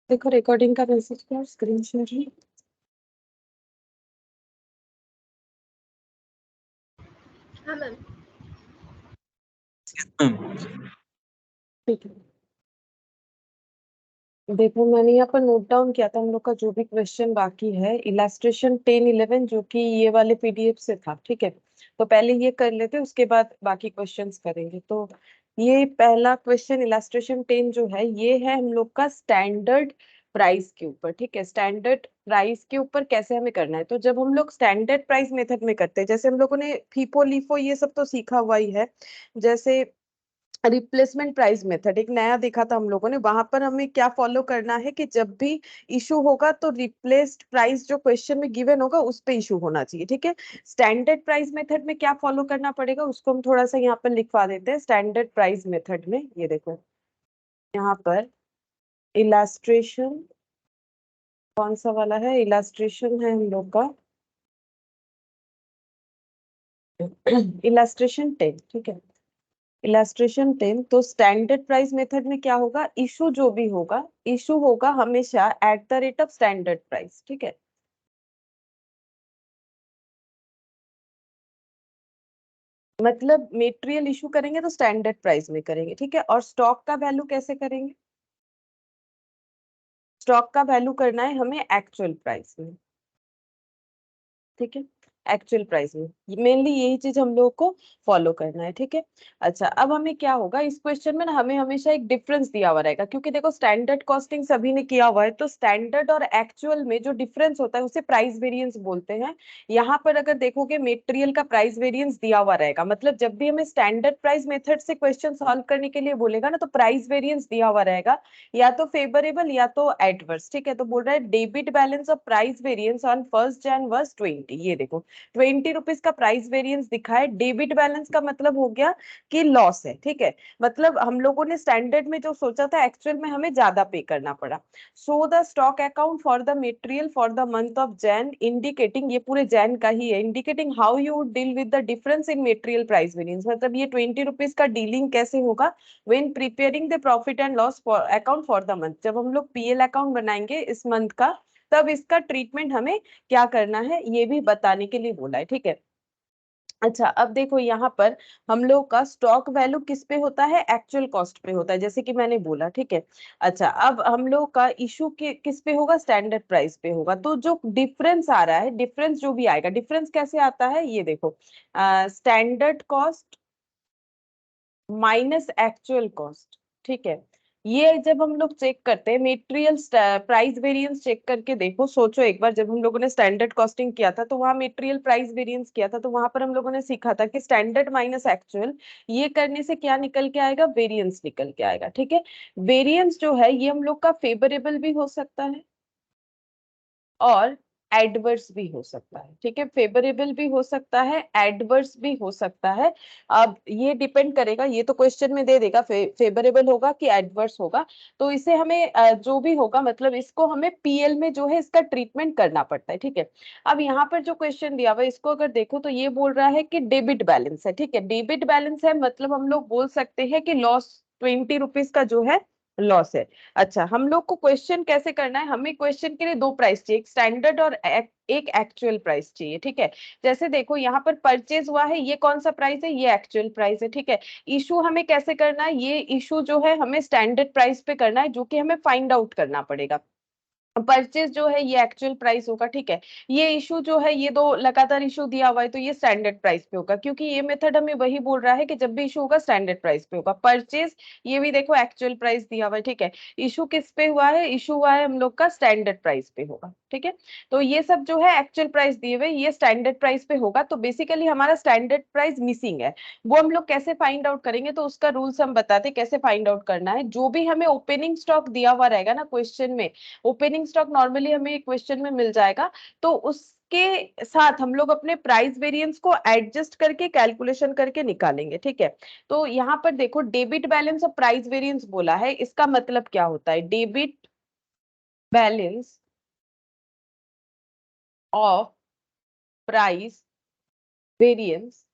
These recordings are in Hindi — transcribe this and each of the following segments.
देखो रिकॉर्डिंग का मैसेज क्या स्क्रीन शेयर। हाँ मैम। ठीक है, देखो मैंने यहाँ पर नोट डाउन किया था हम लोग का जो भी क्वेश्चन बाकी है इलास्ट्रेशन 10-11 जो कि ये वाले पीडीएफ से था। ठीक है, तो पहले ये कर लेते उसके बाद बाकी क्वेश्चंस करेंगे। तो ये पहला क्वेश्चन इलास्ट्रेशन 10 जो है ये है हम लोग का स्टैंडर्ड प्राइस के ऊपर। ठीक है, स्टैंडर्ड प्राइस के ऊपर कैसे हमें करना है। तो जब हम लोग स्टैंडर्ड प्राइस मेथड में करते हैं, जैसे हम लोगों ने फीफो लीफो ये सब तो सीखा हुआ ही है। जैसे रिप्लेसमेंट प्राइस मेथड एक नया देखा था हम लोगों ने, वहां पर हमें क्या फॉलो करना है कि जब भी इशू होगा तो रिप्लेस्ड प्राइस जो क्वेश्चन में गिवन होगा उस पे इशू होना चाहिए। ठीक है, स्टैंडर्ड प्राइस मेथड में क्या फॉलो करना पड़ेगा उसको हम थोड़ा सा यहाँ पर लिखवा देते हैं। स्टैंडर्ड प्राइस मेथड में ये देखो यहाँ पर इलास्ट्रेशन कौन सा वाला है, इलास्ट्रेशन है हम लोग का इलास्ट्रेशन 10। ठीक है, इलास्ट्रेशन 10। तो स्टैंडर्ड प्राइस मेथड में क्या होगा, इशू जो भी होगा इशू होगा हमेशा eight the rate of standard price. ठीक है, मतलब मेटेरियल इशू करेंगे तो स्टैंडर्ड प्राइस में करेंगे। ठीक है, और स्टॉक का वैल्यू कैसे करेंगे, स्टॉक का वैल्यू करना है हमें एक्चुअल प्राइस में। ठीक है, एक्चुअल प्राइस में मेनली यही चीज हम लोग को फॉलो करना है। ठीक है, अच्छा अब हमें क्या होगा इस क्वेश्चन में ना, हमें हमेशा एक डिफरेंस दिया हुआ रहेगा क्योंकि देखो स्टैंडर्ड कॉस्टिंग सभी ने किया हुआ है, तो स्टैंडर्ड और एक्चुअल में जो डिफरेंस होता है उसे प्राइस वेरिएंस बोलते हैं। यहाँ पर अगर देखोगे मेटेरियल का प्राइस वेरिएंस दिया हुआ रहेगा, मतलब जब भी हमें स्टैंडर्ड प्राइस मेथड से क्वेश्चन सॉल्व करने के लिए बोलेगा ना तो प्राइस वेरिएंस दिया हुआ रहेगा, या तो फेवरेबल या तो एडवर्स। ठीक है, तो बोल रहा है debit balance of price variance on 1 Jan was 20। ये देखो 20 रुपीज का प्राइस वेरिएंस दिखा है, डेबिट बैलेंस का मतलब हो गया कि लॉस है। ठीक है, मतलब हम लोगों ने स्टैंडर्ड में जो सोचा था एक्चुअल में हमें ज्यादा पे करना पड़ा। So the stock account for the material for the month of Jain indicating, ये पूरे जैन का ही है, indicating how you deal with the difference in material price variance, मतलब ये 20 रुपीज का डीलिंग कैसे होगा when preparing the profit and loss account for the month. जब हम लोग पीएल अकाउंट बनाएंगे इस मंथ का तब इसका ट्रीटमेंट हमें क्या करना है ये भी बताने के लिए बोला है। ठीक है, अच्छा अब देखो यहाँ पर हम लोग का स्टॉक वैल्यू किस पे होता है, एक्चुअल कॉस्ट पे होता है जैसे कि मैंने बोला। ठीक है, अच्छा अब हम लोग का इशू किस पे होगा, स्टैंडर्ड प्राइस पे होगा। तो जो डिफरेंस आ रहा है, डिफरेंस जो भी आएगा, डिफरेंस कैसे आता है ये देखो, standard cost minus actual cost. ठीक है, ये जब हम लोग चेक करते हैं मेटेरियल प्राइस वेरिएंस चेक करके देखो, सोचो एक बार जब हम लोगों ने स्टैंडर्ड कॉस्टिंग किया था तो वहां मेटेरियल प्राइस वेरिएंस किया था, तो वहां पर हम लोगों ने सीखा था कि स्टैंडर्ड माइनस एक्चुअल ये करने से क्या निकल के आएगा, वेरिएंस निकल के आएगा। ठीक है, वेरिएंस जो है ये हम लोग का फेवरेबल भी हो सकता है और एडवर्स भी हो सकता है। ठीक है, फेवरेबल भी हो सकता है, एडवर्स भी हो सकता है। अब ये डिपेंड करेगा, ये तो क्वेश्चन में दे देगा फेवरेबल होगा कि एडवर्स होगा। तो इसे हमें जो भी होगा मतलब इसको हमें पीएल में जो है इसका ट्रीटमेंट करना पड़ता है। ठीक है, अब यहाँ पर जो क्वेश्चन दिया हुआ है इसको अगर देखो तो ये बोल रहा है कि डेबिट बैलेंस है। ठीक है, डेबिट बैलेंस है मतलब हम लोग बोल सकते हैं कि लॉस 20 रुपीज का जो है लॉस है। अच्छा हम लोग को क्वेश्चन कैसे करना है, हमें क्वेश्चन के लिए दो प्राइस चाहिए, एक स्टैंडर्ड और एक एक्चुअल प्राइस चाहिए। ठीक है, जैसे देखो यहाँ पर परचेज हुआ है, ये कौन सा प्राइस है, ये एक्चुअल प्राइस है। ठीक है, इशू हमें कैसे करना है, ये इशू जो है हमें स्टैंडर्ड प्राइस पे करना है जो कि हमें फाइंड आउट करना पड़ेगा। परचेज जो है ये एक्चुअल प्राइस होगा। ठीक है, ये इशू जो है ये दो लगातार इशू दिया हुआ है तो ये स्टैंडर्ड प्राइस पे होगा, क्योंकि ये मेथड हमें वही बोल रहा है कि जब भी इशू होगा स्टैंडर्ड प्राइस पे होगा। परचेज ये भी देखो एक्चुअल प्राइस दिया हुआ है। ठीक है, इशू किस पे हुआ है, इशू हुआ है हम लोग का स्टैंडर्ड प्राइस पे होगा। ठीक है, तो ये सब जो है एक्चुअल प्राइस दिए हुए ये स्टैंडर्ड प्राइस पे होगा, तो बेसिकली हमारा स्टैंडर्ड प्राइस मिसिंग है। वो हम लोग कैसे फाइंड आउट करेंगे, तो उसका रूल्स हम बताते कैसे फाइंड आउट करना है। जो भी हमें ओपनिंग स्टॉक दिया हुआ रहेगा ना क्वेश्चन में, ओपनिंग स्टॉक नॉर्मली हमें क्वेश्चन में मिल जाएगा, तो उसके साथ हम लोग अपने प्राइस वेरिएंस को एडजस्ट करके कैलकुलेशन करके निकालेंगे। ठीक है, तो यहाँ पर देखो डेबिट बैलेंस और प्राइस वेरिएंस बोला है, इसका मतलब क्या होता है, debit balance of price variance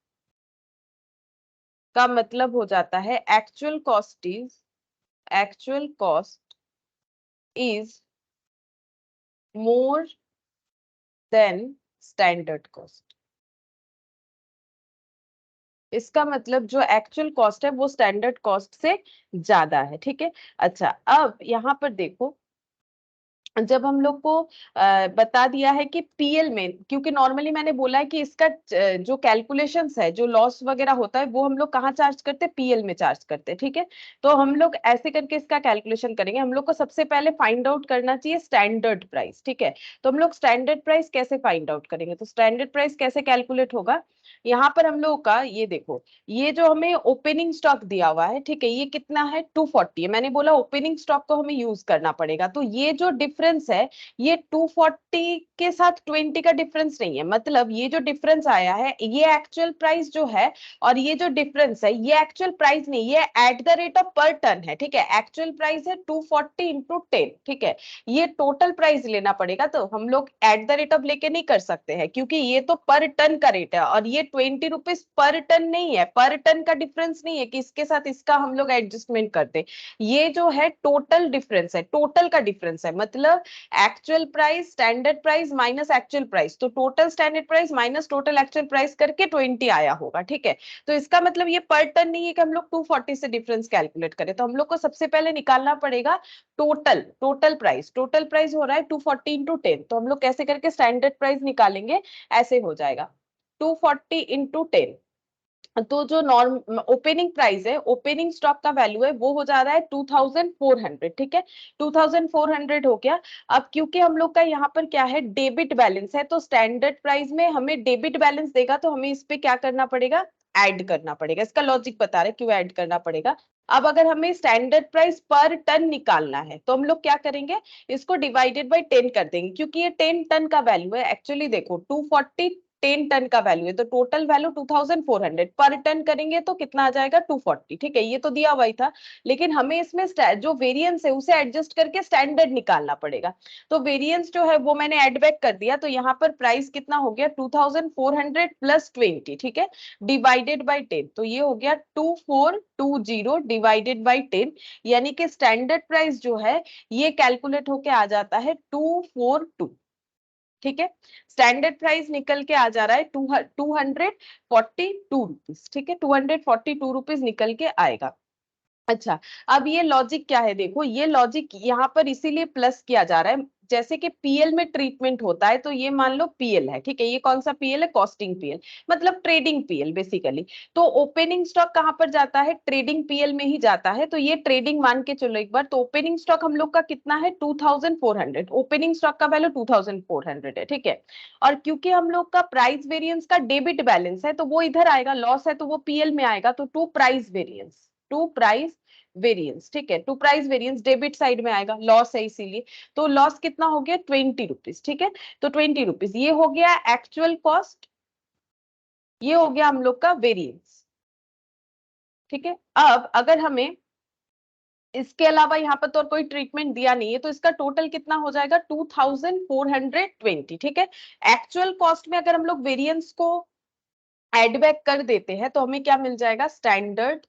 का मतलब हो जाता है actual cost is actual cost is more than standard cost। इसका मतलब जो एक्चुअल कॉस्ट है वो स्टैंडर्ड कॉस्ट से ज्यादा है। ठीक है, अच्छा अब यहाँ पर देखो, जब हम लोग को बता दिया है कि पीएल में, क्योंकि नॉर्मली मैंने बोला है कि इसका जो कैलकुलेशंस है, जो लॉस वगैरह होता है वो हम लोग कहाँ चार्ज करते हैं, पीएल में चार्ज करते हैं। ठीक है, तो हम लोग ऐसे करके इसका कैलकुलेशन करेंगे। हम लोग को सबसे पहले फाइंड आउट करना चाहिए स्टैंडर्ड प्राइस। ठीक है, तो हम लोग स्टैंडर्ड प्राइस कैसे फाइंड आउट करेंगे, तो स्टैंडर्ड प्राइस कैसे कैलकुलेट होगा, यहाँ पर हम लोग का ये देखो, ये जो हमें ओपनिंग स्टॉक दिया हुआ है, ठीक है, ये कितना है 240 है। मैंने बोला ओपनिंग स्टॉक को हमें यूज करना पड़ेगा, तो ये जो डिफरेंस है ये 240 के साथ 20 का डिफरेंस नहीं है। मतलब ये जो डिफरेंस आया है ये एक्चुअल प्राइस जो है, और ये जो डिफरेंस है ये एक्चुअल प्राइस नहीं, ये एट द रेट ऑफ पर टन है। ठीक है, एक्चुअल प्राइस है 240 इंटू 10। ठीक है, ये टोटल प्राइस लेना पड़ेगा, तो हम लोग एट द रेट ऑफ लेके नहीं कर सकते हैं, क्योंकि ये तो पर टन का रेट है और ये 20 रुपीज पर टन नहीं है, पर टन का डिफरेंस नहीं है कि इसके साथ इसका हम लोग एडजस्टमेंट करते। ये जो है टोटल डिफरेंस है, टोटल का डिफरेंस है। मतलब actual price standard price minus actual price, तो total standard price minus total actual price करके 20 आया होगा। ठीक है, तो इसका मतलब ये पर टन नहीं है कि हम लोग 240 से डिफरेंस कैलकुलेट करें, तो हम लोग को सबसे पहले निकालना पड़ेगा total. Total price, total price हो रहा है 240 इंटू 10, तो हम लोग कैसे करके स्टैंडर्ड प्राइस निकालेंगे, ऐसे हो जाएगा 240 इंटू 10। तो जो नॉर्म ओपनिंग प्राइस है, ओपनिंग स्टॉक का वैल्यू है, वो हो जा रहा है 2400। ठीक है, 2400 हो गया। अब क्योंकि हम लोग का यहाँ पर क्या है, डेबिट बैलेंस है, तो स्टैंडर्ड प्राइस में हमें डेबिट बैलेंस देगा, तो हमें इस पे क्या करना पड़ेगा, ऐड करना पड़ेगा। इसका लॉजिक बता रहे क्यों ऐड करना पड़ेगा। अब अगर हमें स्टैंडर्ड प्राइस पर टन निकालना है तो हम लोग क्या करेंगे, इसको डिवाइडेड बाई 10 कर देंगे, क्योंकि ये 10 टन का वैल्यू है। एक्चुअली देखो 240 10 टन का वैल्यू है, तो टोटल वैल्यू 2400, पर टन करेंगे तो कितना आ जाएगा 240। ठीक है, ये तो दिया हुआ ही था, लेकिन हमें इसमें जो वेरिएंस है उसे एडजस्ट करके स्टैंडर्ड निकालना पड़ेगा। तो वेरिएंस जो है वो मैंने एड बैक कर दिया, तो यहाँ पर प्राइस कितना हो गया 2400 प्लस 20। ठीक है, डिवाइडेड बाई 10, तो ये हो गया 2420 डिवाइडेड बाई 10, यानी कि स्टैंडर्ड प्राइस जो है ये कैलकुलेट होके आ जाता है 242। ठीक है, स्टैंडर्ड प्राइस निकल के आ जा रहा है 242 रुपीज। ठीक है, 242 रुपीज निकल के आएगा। अच्छा, अब ये लॉजिक क्या है, देखो ये लॉजिक यहाँ पर इसीलिए प्लस किया जा रहा है, जैसे कि पीएल में ट्रीटमेंट होता है, तो ये मान लो पीएल है। ठीक है, ये कौन सा पीएल है, कॉस्टिंग पीएल, मतलब ट्रेडिंग पीएल बेसिकली। तो ओपनिंग स्टॉक कहाँ पर जाता है, ट्रेडिंग पीएल में ही जाता है, तो ये ट्रेडिंग मान के चलो एक बार। तो ओपनिंग स्टॉक हम लोग का कितना है 2400, ओपनिंग स्टॉक का वैल्यू 2400 है। ठीक है, और क्योंकि हम लोग का प्राइस वेरिएंस का डेबिट बैलेंस है, तो वो इधर आएगा, लॉस है तो वो पीएल में आएगा, तो to price variance, to price variance. ठीक है, to price variance debit side में आएगा, लॉस है इसीलिए। तो लॉस कितना हो गया 20 रुपीज। ठीक है, तो 20 रुपीज ये हो गया एक्चुअल कॉस्ट, ये हो गया हम लोग का वेरिएंस। ठीक है, अब अगर हमें इसके अलावा यहाँ पर तो और कोई ट्रीटमेंट दिया नहीं है, तो इसका टोटल कितना हो जाएगा 2420। ठीक है, एक्चुअल कॉस्ट में अगर हम लोग वेरिएंस को एड बैक कर देते हैं तो हमें क्या मिल जाएगा, स्टैंडर्ड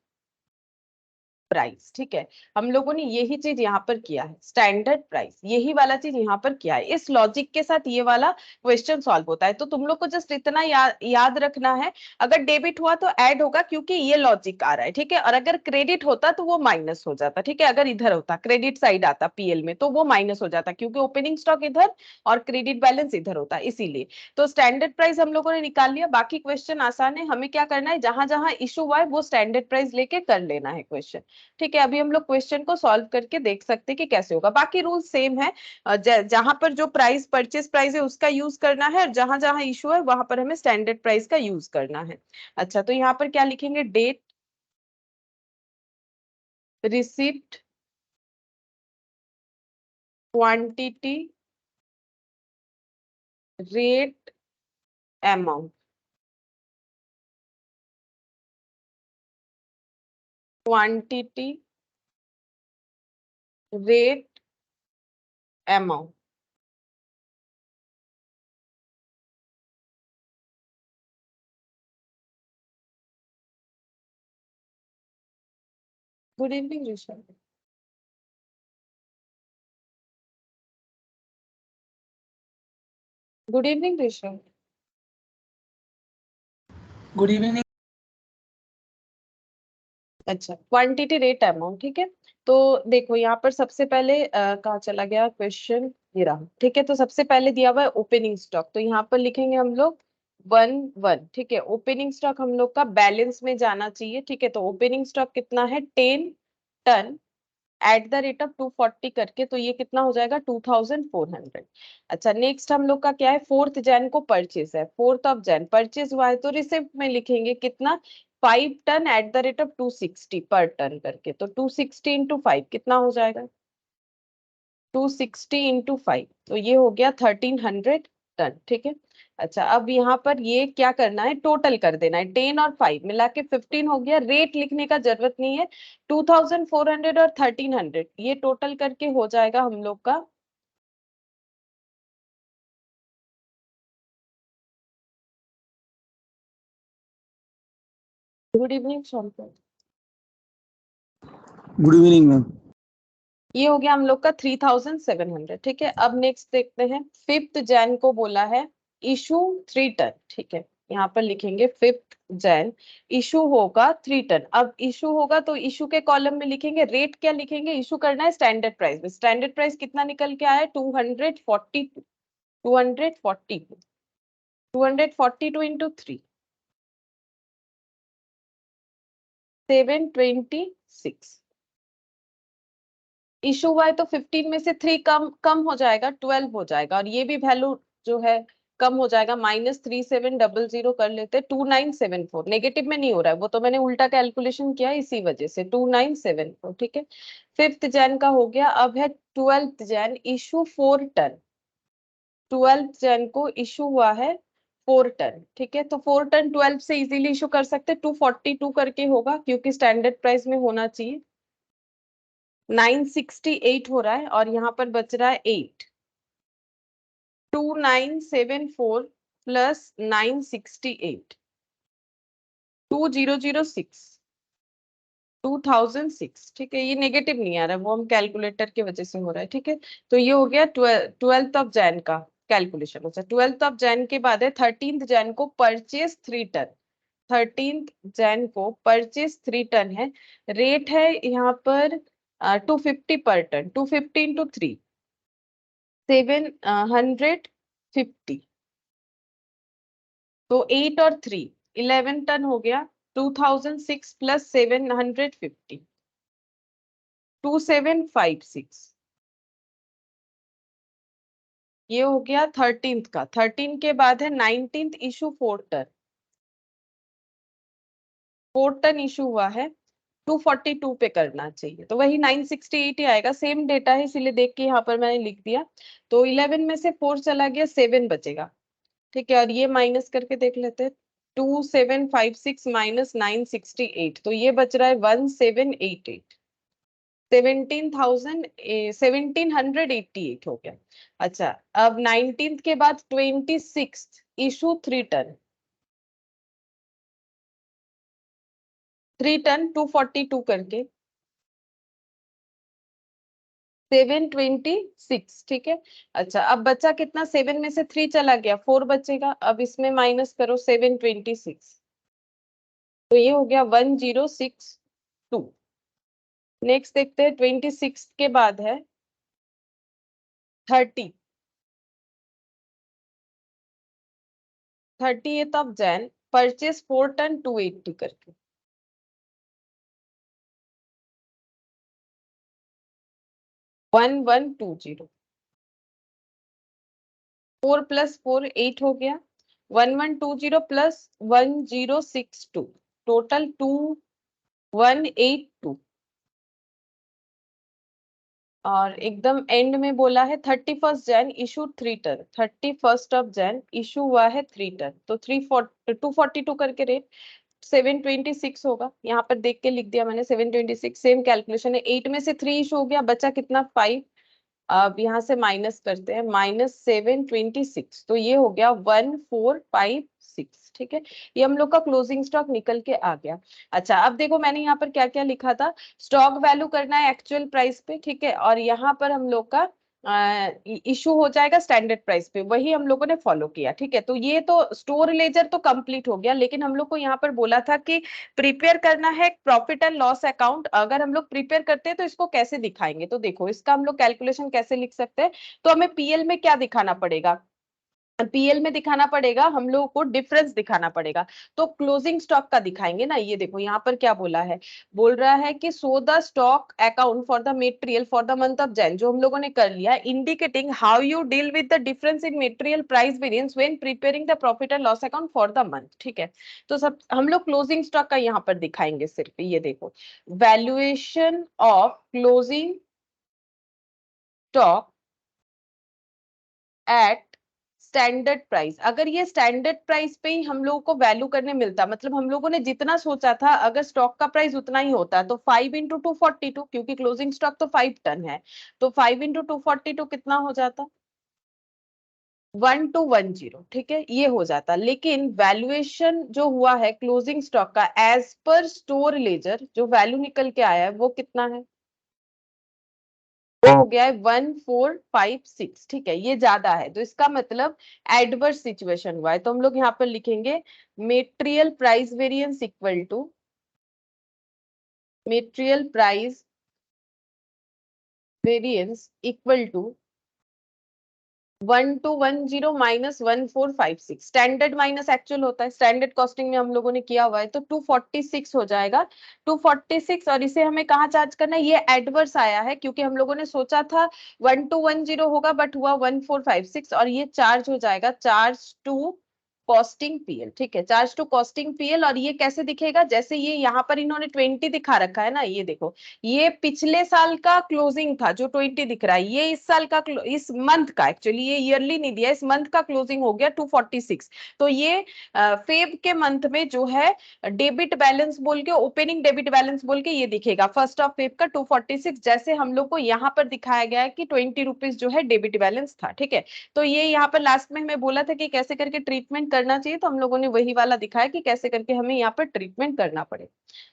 प्राइस। ठीक है, हम लोगों ने यही चीज यहाँ पर किया है, स्टैंडर्ड प्राइस, यही वाला चीज यहाँ पर किया है। इस लॉजिक के साथ ये वाला क्वेश्चन सॉल्व होता है, तो तुम लोग को जस्ट इतना याद रखना है, अगर डेबिट हुआ तो ऐड होगा, क्योंकि ये लॉजिक आ रहा है। ठीक है, और अगर क्रेडिट होता तो वो माइनस हो जाता। ठीक है, अगर इधर होता क्रेडिट साइड आता पीएल में तो वो माइनस हो जाता, क्योंकि ओपनिंग स्टॉक इधर और क्रेडिट बैलेंस इधर होता, इसीलिए। तो स्टैंडर्ड प्राइस हम लोगों ने निकाल लिया, बाकी क्वेश्चन आसान है, हमें क्या करना है, जहां जहां इशू हुआ है वो स्टैंडर्ड प्राइस लेके कर लेना है क्वेश्चन। ठीक है, अभी हम लोग क्वेश्चन को सॉल्व करके देख सकते हैं कि कैसे होगा। बाकी रूल सेम है, जहां पर जो प्राइस परचेज प्राइस है उसका यूज करना है, और जहां जहां इशू है वहां पर हमें स्टैंडर्ड प्राइस का यूज करना है। अच्छा, तो यहाँ पर क्या लिखेंगे, date, receipt, quantity, rate, amount. Quantity, rate, amount. Good evening Rishabh. Good evening Rishabh. Good evening. अच्छा, क्वांटिटी रेट अमाउंट, ठीक है। तो देखो यहाँ पर सबसे पहले कहाँ चला गया क्वेश्चन, ये रहा, ठीक है। तो सबसे पहले दिया हुआ है ओपनिंग स्टॉक, तो यहाँ पर लिखेंगे हम लोग 1-1, ठीक है। ओपनिंग स्टॉक हम लोग का बैलेंस में जाना चाहिए, ठीक है। तो ओपनिंग स्टॉक कितना है, 10 ton at the rate of 240 करके, तो ये कितना हो जाएगा 2400। अच्छा, नेक्स्ट हम लोग का क्या है, 4th जैन को परचेज है, 4th ऑफ जैन परचेज हुआ है, तो रिसिप्ट में लिखेंगे कितना, 5 ton at the rate of 260 पर टन करके, तो 260 इंटू 5 कितना हो जाएगा, 260 इंटू 5, तो ये हो गया 1300 टन, ठीक है। अच्छा, अब यहाँ पर ये क्या करना है, टोटल कर देना है, 10 और 5 मिला के 15 हो गया, रेट लिखने का जरूरत नहीं है, 2400 और 1300 ये टोटल करके हो जाएगा हम लोग का गुड इवनिंग शॉम्पू। Good evening ma'am. ये हो गया हम लोग का 3700, ठीक है। अब नेक्स्ट देखते हैं, 5th जैन को बोला है इशू 3 टन, ठीक है। यहाँ पर लिखेंगे 5th जैन इशू होगा 3 टन। अब इशू होगा तो इशू के कॉलम में लिखेंगे, रेट क्या लिखेंगे, इशू करना है स्टैंडर्ड प्राइस में, स्टैंडर्ड प्राइस कितना निकल के आया, 242, 242 इंटू 3 726। इशू हुआ है तो 15 में से 3 कम कम हो जाएगा, 12 हो जाएगा, और ये भी वैल्यू जो है कम हो जाएगा, -3700 कर लेते, 2974, नेगेटिव में नहीं हो रहा है, वो तो मैंने उल्टा कैलकुलेशन किया इसी वजह से, 2974, ठीक है। 5th जैन का हो गया, अब है 12th Jain issue 4 ton, 12th Jain को इशू हुआ है 4 टन, ठीक है। तो 4 टन 12 से इजीली इशू कर सकते, 242 करके होगा क्योंकि स्टैंडर्ड प्राइस में होना चाहिए, 968 हो रहा है, और यहाँ पर बच रहा है 8, 2974 प्लस 968, 2006, 2006, ठीक है। ये नेगेटिव नहीं आ रहा है, वो हम कैलकुलेटर की वजह से हो रहा है, ठीक है। तो ये हो गया 12th ऑफ जैन का कैलकुलेशन। अच्छा, 12th ऑफ जैन के बाद है 13th जैन को परचेज 3 टन, 13th जैन को परचेज 3 टन है, रेट है यहाँ पर 250 पर टन, 250 इंटू 3 750, तो 8 और 3 11 टन हो गया, 2006 प्लस 750, 2756, ये हो गया 13th का। 13 के बाद है 19th issue 4 ton, 4 ton issue हुआ है, 242 पे करना चाहिए, तो वही 968 ही आएगा, सेम डेटा है इसीलिए देख के यहाँ पर मैंने लिख दिया। तो 11 में से 4 चला गया, 7 बचेगा, ठीक है। और ये माइनस करके देख लेते हैं, 2756 माइनस 968, तो ये बच रहा है 1788, 1788 हो गया। अच्छा, अब 19th के बाद 26th इशू 3 टन, 3 टन 242 करके 726, ठीक है। अच्छा, अब बचा कितना, 7 में से 3 चला गया, 4 बचेगा, अब इसमें माइनस करो 726, तो ये हो गया 1062। नेक्स्ट देखते हैं 26 के बाद है 30, 30th of Jain purchase 4 ton 280 करके, 1120, 4 प्लस 4 8 हो गया, 1120 प्लस 1062, टोटल 2182, और एकदम एंड में बोला है 31st जैन इशू 3 टन, 31st ऑफ जैन इशू हुआ है 3 टन, तो 242 करके रेट 726 होगा, यहाँ पर देख के लिख दिया मैंने 726, सेम कैलकुलेशन है, 8 में से 3 इशू हो गया, बचा कितना 5, अब यहाँ से माइनस करते हैं, -726, तो ये हो गया 1456, ठीक है। ये हम लोग का क्लोजिंग स्टॉक निकल के आ गया। अच्छा, अब देखो मैंने यहाँ पर क्या क्या लिखा था, स्टॉक वैल्यू करना है एक्चुअल प्राइस पे, ठीक है, और यहाँ पर हम लोग का इशू हो जाएगा स्टैंडर्ड प्राइस पे, वही हम लोगों ने फॉलो किया। ठीक है, तो ये तो स्टोर लेजर तो कंप्लीट हो गया, लेकिन हम लोग को यहाँ पर बोला था कि प्रिपेयर करना है प्रॉफिट एंड लॉस अकाउंट। अगर हम लोग प्रिपेयर करते हैं तो इसको कैसे दिखाएंगे, तो देखो इसका हम लोग कैलकुलेशन कैसे लिख सकते हैं। तो हमें पीएल में क्या दिखाना पड़ेगा, पीएल में दिखाना पड़ेगा, हम लोगों को डिफरेंस दिखाना पड़ेगा। तो क्लोजिंग स्टॉक का दिखाएंगे ना। ये देखो यहाँ पर क्या बोला है, बोल रहा है कि so the stock account for the material for the month of Jain, जो हम लोगों ने कर लिया, indicating how you deal with the difference in material price variance when preparing the profit and loss account for the month. ठीक है, तो सब हम लोग क्लोजिंग स्टॉक का यहाँ पर दिखाएंगे सिर्फ। ये देखो, valuation of closing stock at standard price. अगर ये स्टैंडर्ड प्राइस पे ही हम लोगों को वैल्यू करने मिलता, मतलब हम लोगों ने जितना सोचा था, अगर स्टॉक का प्राइस उतना ही होता, तो 5 इंटू 242, क्योंकि क्लोजिंग स्टॉक तो 5 टन है, तो 5 इंटू 242 कितना हो जाता, 1210। ठीक है, ये हो जाता। लेकिन वैल्यूएशन जो हुआ है क्लोजिंग स्टॉक का एज पर स्टोर लेजर, जो वैल्यू निकल के आया है वो कितना है, हो गया है 1456। ठीक है, ये ज्यादा है, तो इसका मतलब एडवर्स सिचुएशन हुआ है। तो हम लोग यहाँ पर लिखेंगे material price variance equal to material price variance equal to 1210 minus 1456। Standard minus actual होता है, स्टैंडर्ड कॉस्टिंग में हम लोगों ने किया हुआ है, तो 246 हो जाएगा। 246, और इसे हमें कहाँ चार्ज करना है, ये एडवर्स आया है क्योंकि हम लोगों ने सोचा था 1210 होगा, बट हुआ 1456, और ये चार्ज हो जाएगा चार्ज टू कॉस्टिंग पीएल। ठीक है, चार्ज टू कॉस्टिंग पीएल। और ये कैसे दिखेगा, जैसे ये यहाँ पर इन्होंने 20 दिखा रखा है ना, ये देखो, ये पिछले साल का क्लोजिंग था जो 20 दिख रहा है, ये इस साल का, इस मंथ का, एक्चुअली ये ईयरली नहीं दिया, इस मंथ का क्लोजिंग हो गया 246। तो ये फेब के मंथ में जो है डेबिट बैलेंस बोल के, ओपनिंग डेबिट बैलेंस बोल के ये दिखेगा, फर्स्ट ऑफ फेब का 246, जैसे हम लोग को यहाँ पर दिखाया गया है कि 20 रुपीज जो है डेबिट बैलेंस था। ठीक है, तो ये यहाँ पर लास्ट में हमें बोला था कि कैसे करके ट्रीटमेंट करना चाहिए, तो हम लोगों ने वही वाला दिखाया कि कैसे करके हमें यहाँ पर ट्रीटमेंट करना पड़े।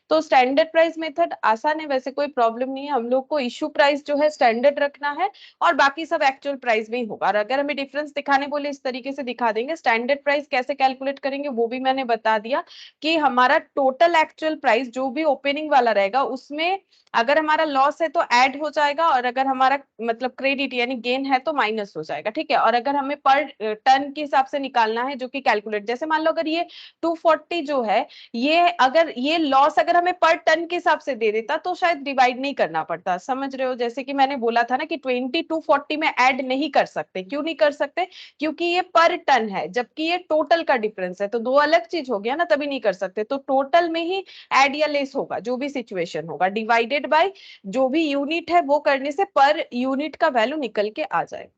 तो स्टैंडर्ड प्राइस मेथड आसान है, वैसे कोई प्रॉब्लम नहीं है। हम लोग को इशू प्राइस जो है स्टैंडर्ड रखना है, और बाकी सब एक्चुअल प्राइस में ही होगा। और अगर हमें डिफरेंस दिखाने बोले, इस तरीके से दिखा देंगे। स्टैंडर्ड प्राइस कैसे कैलकुलेट करेंगे वो भी मैंने बता दिया, कि हमारा टोटल एक्चुअल प्राइस जो भी ओपनिंग वाला रहेगा, उसमें अगर हमारा लॉस है तो ऐड हो जाएगा, और अगर हमारा मतलब क्रेडिट यानी गेन है तो माइनस हो जाएगा। ठीक है, और अगर हमें पर टन के हिसाब से निकालना है, जो कि कैलकुलेट, जैसे मान लो अगर ये 240 जो है, ये अगर ये लॉस अगर हमें पर टन के हिसाब से दे देता तो शायद डिवाइड नहीं करना पड़ता, समझ रहे हो। जैसे कि मैंने बोला था ना कि 20 240 में ऐड नहीं कर सकते, क्यों नहीं कर सकते, क्योंकि ये पर टन है, जबकि ये टोटल का डिफरेंस है, तो दो अलग चीज हो गया ना, तभी नहीं कर सकते। तो टोटल में ही ऐड या लेस होगा, जो भी सिचुएशन होगा, डिवाइडेड बाय जो भी यूनिट है वो करने से पर यूनिट का वैल्यू निकल के आ जाएगा।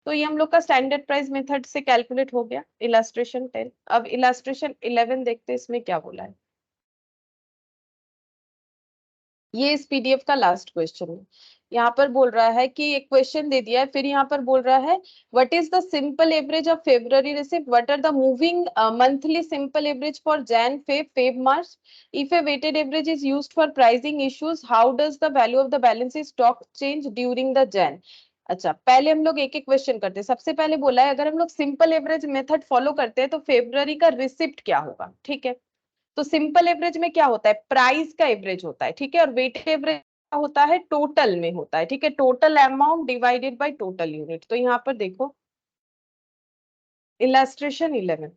तो ये हम लोग का स्टैंडर्ड प्राइस मेथड से कैलकुलेट हो गया, इलास्ट्रेशन 10। अब इलास्ट्रेशन 11 देखते हैं, इसमें क्या बोला है। ये इस पीडीएफ का लास्ट क्वेश्चन है। यहाँ पर बोल रहा है कि एक क्वेश्चन दे दिया है, फिर यहाँ पर बोल रहा है what is the simple average of February receipt, what are the moving monthly simple average for Jan Feb March, if a weighted average is used for pricing issues, how does the value of the balance stock change during the Jan. अच्छा, पहले हम लोग एक एक क्वेश्चन करते हैं। सबसे पहले बोला है अगर हम लोग सिंपल एवरेज मेथड फॉलो करते हैं तो फेब्रुअरी का रिसिप्ट क्या होगा। ठीक है, तो सिंपल एवरेज में क्या होता है, प्राइस का एवरेज होता है। ठीक है, और वेटेड एवरेज होता है टोटल में होता है। ठीक है, total amount divided by total unit. तो यहाँ पर देखो इलास्ट्रेशन 11।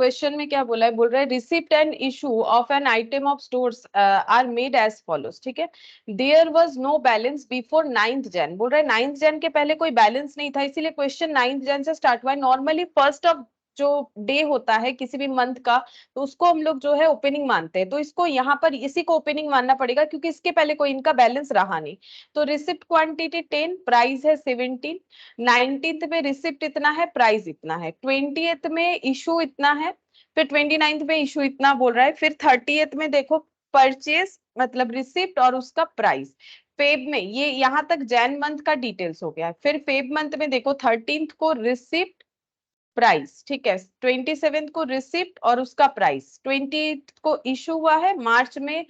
क्वेश्चन में क्या बोला है, बोल रहा है receipt and issue of an item of stores are made as follows. ठीक है, there was no balance before 9th Jan, बोल रहा है 9th जैन के पहले कोई बैलेंस नहीं था, इसीलिए क्वेश्चन 9th जैन से स्टार्ट हुआ है। नॉर्मली फर्स्ट ऑफ जो डे होता है किसी भी मंथ का, तो उसको हम लोग जो है ओपनिंग मानते हैं, तो इसको यहाँ पर इसी को ओपनिंग मानना पड़ेगा, क्योंकि इसके पहले कोई इनका बैलेंस रहा नहीं। तो रिसिप्ट क्वांटिटी 10, प्राइस है 17, 19th में रिसिप्ट इतना है, प्राइस इतना है, 20th में इशू इतना है, फिर 29th में इशू इतना बोल रहा है, फिर 30th में देखो परचेज मतलब रिसिप्ट और उसका प्राइस। फेब में ये यहाँ तक जैन मंथ का डिटेल्स हो गया, फिर फेब मंथ में देखो 13th को रिसिप्ट प्राइस, ठीक है। 27 को रिसिप्ट और उसका प्राइस, 28 को इशू हुआ है मार्च में,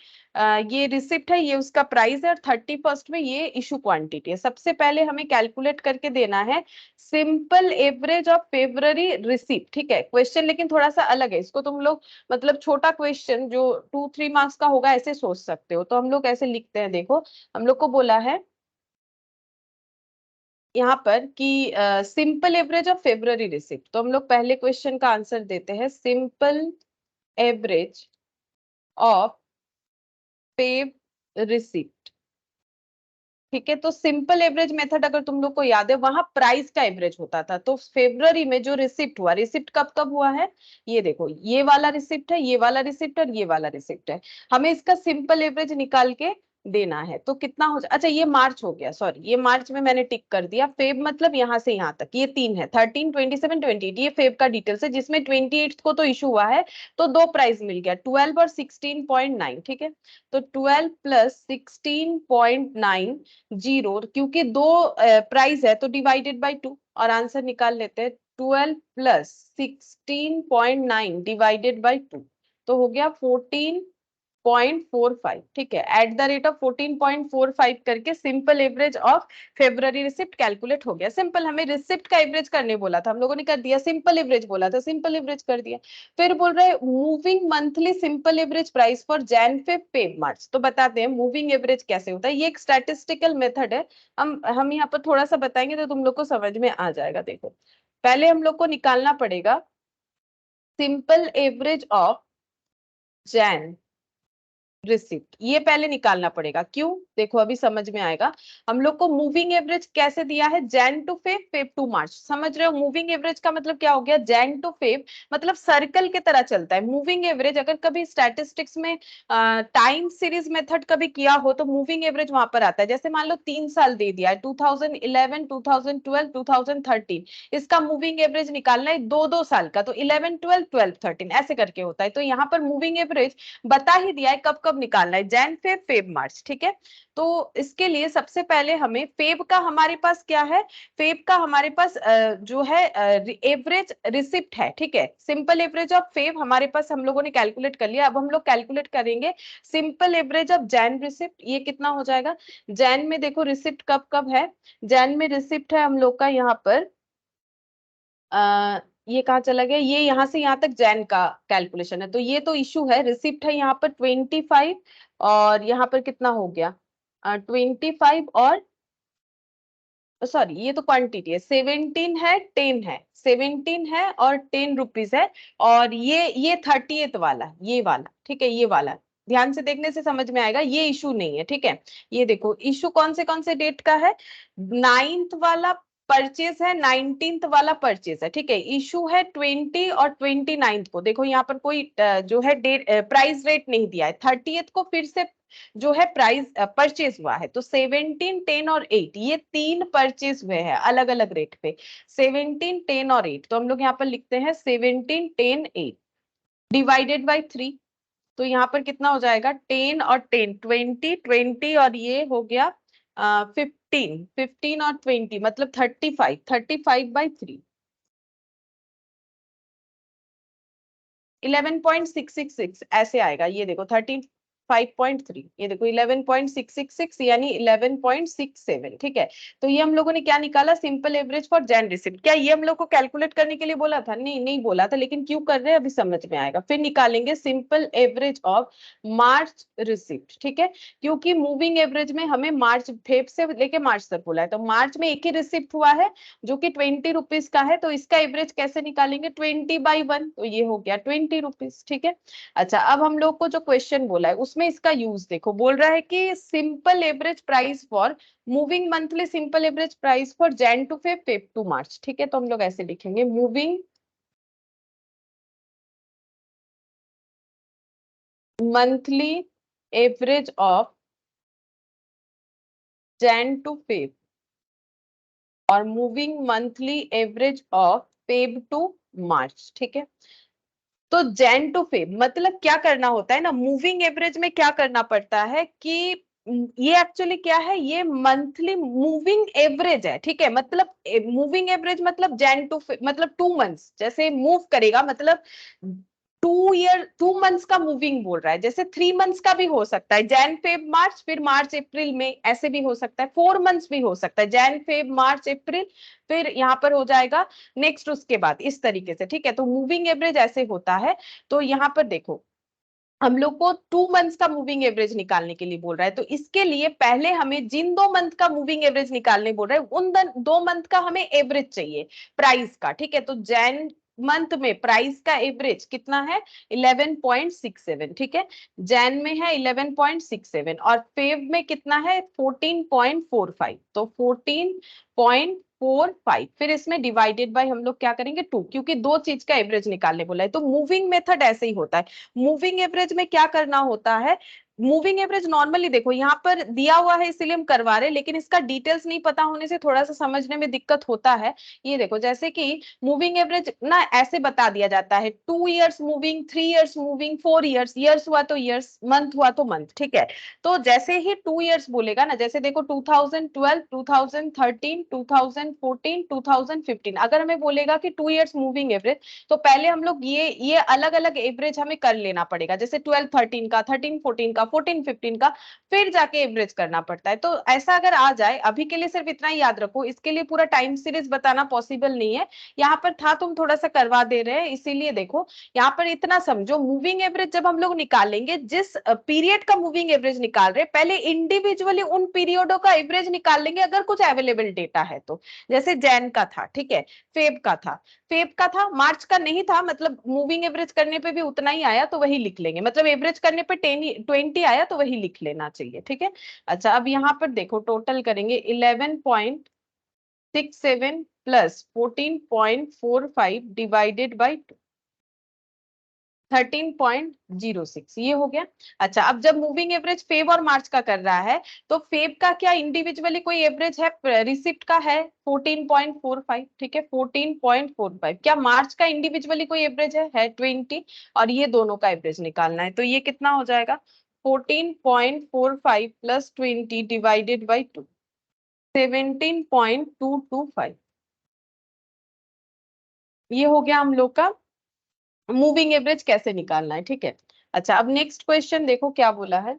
ये रिसिप्ट है, ये उसका प्राइस है, और 31 में ये इशू क्वांटिटी है। सबसे पहले हमें कैलकुलेट करके देना है simple average of February receipt, ठीक है। क्वेश्चन लेकिन थोड़ा सा अलग है, इसको तुम लोग मतलब छोटा क्वेश्चन जो 2-3 मार्क्स का होगा ऐसे सोच सकते हो। तो हम लोग ऐसे लिखते हैं, देखो हम लोग को बोला है यहाँ पर कि simple average of February receipt. तो हम लोग पहले क्वेश्चन का आंसर देते हैं, simple average of Feb receipt, ठीक है। तो सिंपल एवरेज मेथड अगर तुम लोग को याद है, वहां प्राइस का एवरेज होता था। तो फेब्रुअरी में जो रिसिप्ट हुआ, रिसिप्ट कब कब हुआ है, ये देखो, ये वाला रिसिप्ट है, ये वाला रिसिप्ट और ये वाला रिसिप्ट है। हमें इसका सिंपल एवरेज निकाल के देना है। तो कितना हो अच्छा, ये मार्च हो गया, सॉरी ये मार्च में मैंने टिक कर दिया। फेब मतलब यहाँ से यहाँ तक ये 3 है, 13, 27, 28, ये फेब का डिटेल्स है, जिसमें 28 को तो इशू हुआ है, तो 2 प्राइस मिल गया, 12 और 16.9, ठीक है। तो 12 प्लस 16.9 जीरो, क्योंकि 2 प्राइस है तो डिवाइडेड बाय 2, और आंसर निकाल लेते हैं। 12 प्लस 16.9 डिवाइडेड बाय 2, तो हो गया 14.45, ठीक है। एट द रेट ऑफ 14.45 करके simple average of February receipt calculate हो गया। सिंपल, हमें रिसिप्ट का एवरेज करने बोला था, हम लोगों ने कर दिया। सिंपल एवरेज बोला था, सिंपल एवरेज कर दिया। फिर बोल रहे moving monthly simple average price for Jan Feb Feb March. तो बताते हैं मूविंग एवरेज कैसे होता है। ये एक स्टैटिस्टिकल मेथड है, हम यहाँ पर थोड़ा सा बताएंगे तो तुम लोग को समझ में आ जाएगा। देखो पहले हम लोग को निकालना पड़ेगा simple average of Jain receipt, ये पहले निकालना पड़ेगा। क्यों, देखो अभी समझ में आएगा। हम लोग को मूविंग एवरेज कैसे दिया है, Jan to Feb, Feb to March, समझ रहे हो। मूविंग एवरेज का मतलब क्या हो गया, जैन टू फेब मतलब सर्कल के तरह चलता है। मूविंग एवरेज अगर कभी स्टैटिस्टिक्स में टाइम सीरीज मेथड कभी किया हो तो मूविंग एवरेज वहां पर आता है। जैसे मान लो 3 साल दे दिया है, 2011, 2012, 2013, इसका मूविंग एवरेज निकालना है 2-2 साल का, तो 11, 12, 12, 13 ऐसे करके होता है। तो यहाँ पर मूविंग एवरेज बता ही दिया है कब कब निकालना है, जैन फेब फेब मार्च, ठीक है। तो इसके लिए सबसे पहले हमें फेब का हमारे पास क्या है, फेब का हमारे पास जो है एवरेज रिसिप्ट है, ठीक है। सिंपल एवरेज ऑफ फेब हमारे पास हम लोगों ने कैलकुलेट कर लिया। अब हम लोग कैलकुलेट करेंगे simple average of Jain receipt. ये कितना हो जाएगा, जैन में देखो रिसिप्ट कब कब है, जैन में रिसिप्ट है हम लोग का यहाँ पर ये कहाँ चला गया, ये यहाँ से यहाँ तक जैन का कैलकुलेशन है। तो ये तो इशू है, रिसिप्ट है यहाँ पर 25, और यहाँ पर कितना हो गया 25, और सॉरी ये तो क्वांटिटी है, 17 है, 10 है, 17 है और 10 रुपीज है। और ये 30th वाला, ये वाला, ठीक है, ये वाला ध्यान से देखने से समझ में आएगा, ये इशू नहीं है, ठीक है। ये देखो इशू कौन से डेट का है, 9th वाला परचेज है, 19th वाला परचेज है, ठीक है। इशू है 20 और 29th को। देखो यहाँ पर कोई जो है डेट प्राइस रेट नहीं दिया है। 30th को फिर से जो है प्राइस परचेज हुआ है, तो 17, 10 और 8 ये 3 परचेज हुए हैं अलग अलग रेट पे, 17, 10 और 8। तो हम लोग यहाँ पर लिखते हैं 17, 10, 8 डिवाइडेड बाई 3। तो यहाँ पर कितना हो जाएगा, 10 और 10, 20, 20 और ये हो गया 15, 15 और 20 मतलब 35, 35/3, 11.666 ऐसे आएगा। ये देखो 35.3, ये देखो 11.666 यानी 11.67, ठीक है। तो ये हम लोगों ने क्या निकाला, simple average for Jain receipt. क्या ये हम लोग को कैलकुलेट करने के लिए बोला था, नहीं बोला था, लेकिन क्यों कर रहे हैं अभी समझ में आएगा। फिर निकालेंगे simple average of March receipt, ठीक है। क्योंकि मूविंग एवरेज में हमें मार्च, फेब से लेके मार्च तक बोला है, तो मार्च में एक ही रिसिप्ट हुआ है जो कि 20 रुपीज का है, तो इसका एवरेज कैसे निकालेंगे, 20/1, तो ये हो गया 20 रुपीज, ठीक है। अच्छा, अब हम लोग को जो क्वेश्चन बोला है उसमें इसका यूज देखो, बोल रहा है कि simple average price for moving monthly simple average price for Jan to Feb, Feb to March, ठीक है। तो हम लोग ऐसे लिखेंगे, moving monthly average of Jan to Feb और moving monthly average of Feb to March, ठीक है। तो जैन टू फेब मतलब क्या करना होता है ना, मूविंग एवरेज में क्या करना पड़ता है कि ये एक्चुअली क्या है, ये मंथली मूविंग एवरेज है, ठीक है। मतलब मूविंग एवरेज मतलब जैन टू मतलब 2 मंथ्स जैसे मूव करेगा, मतलब 2 मंथ्स का मूविंग बोल रहा है। जैसे 3 मंथ्स का भी हो सकता है, जैन फेब मार्च, फिर मार्च अप्रैल में, ऐसे भी हो सकता है। 4 मंथ्स भी हो सकता है, जैन फेब मार्च अप्रैल, फिर यहाँ पर हो जाएगा नेक्स्ट उसके बाद, इस तरीके से, ठीक है। तो मूविंग एवरेज ऐसे होता है। तो यहाँ पर देखो हम लोग को 2 मंथ्स का मूविंग एवरेज निकालने के लिए बोल रहा है, तो इसके लिए पहले हमें जिन 2 मंथ का मूविंग एवरेज निकालने बोल रहा है उन 2 मंथ का हमें एवरेज चाहिए प्राइस का, ठीक है। तो जैन मंथ में प्राइस का एवरेज कितना है, 11.67, ठीक है। जैन में है 11.67 और फेब में कितना है 14.45, तो 14.45, फिर इसमें डिवाइडेड बाय हम लोग क्या करेंगे 2, क्योंकि दो चीज का एवरेज निकालने बोला है। तो मूविंग मेथड ऐसे ही होता है। मूविंग एवरेज में क्या करना होता है, मूविंग एवरेज नॉर्मली देखो यहाँ पर दिया हुआ है इसलिए हम करवा रहे हैं, लेकिन इसका डिटेल्स नहीं पता होने से थोड़ा सा समझने में दिक्कत होता है। ये देखो जैसे कि मूविंग एवरेज ना ऐसे बता दिया जाता है, 2 years moving, 3 years moving, 4 years, years हुआ तो इयर्स, मंथ हुआ तो मंथ, ठीक है। तो जैसे ही 2 इयर्स बोलेगा ना, जैसे देखो 2012, 2013, 2014, 2015, अगर हमें बोलेगा कि 2 इयर्स मूविंग एवरेज, तो पहले हम लोग ये अलग अलग एवरेज हमें कर लेना पड़ेगा, जैसे 12-13 का, 13-14 का, 14-15 का, फिर जाके एवरेज करना पड़ता है। तो ऐसा अगर आ जाए, अभी के लिए सिर्फ इतना ही याद रखो, इसके लिए पूरा टाइम सीरीज बताना पॉसिबल नहीं है। यहाँ पर था तुम थोड़ा सा करवा दे रहे हैं, इसीलिए देखो यहाँ पर इतना समझो, मूविंग एवरेज जब हम लोग निकालेंगे, जिस पीरियड का मूविंग एवरेज निकाल रहे, पहले इंडिविजुअली उन पीरियडों का एवरेज निकाल लेंगे अगर कुछ अवेलेबल डेटा है तो। जैसे जैन का था, ठीक है, फेब का था, मार्च का नहीं था, मतलब मूविंग एवरेज करने पे भी उतना ही आया तो वही लिख लेंगे, मतलब एवरेज करने पे 20 आया तो वही लिख लेना चाहिए, ठीक है। अच्छा अब यहाँ पर देखो टोटल करेंगे, 11.67 प्लस 14.45 डिवाइडेड बाई 13.06, ये हो गया। अच्छा अब जब मूविंग एवरेज फेब और मार्च का कर रहा है, तो फेब का क्या इंडिविजुअली कोई एवरेज है, रिसिप्ट का है 14.45, ठीक है, 14.45। क्या मार्च का इंडिविजुअली कोई एवरेज है 20, और ये दोनों का एवरेज निकालना है, तो ये कितना हो जाएगा 14.45 प्लस 20 डिवाइडेड बाई 2, 17.225, ये हो गया हम लोग का मूविंग एवरेज कैसे निकालना है, ठीक है। अच्छा अब नेक्स्ट क्वेश्चन देखो क्या बोला है,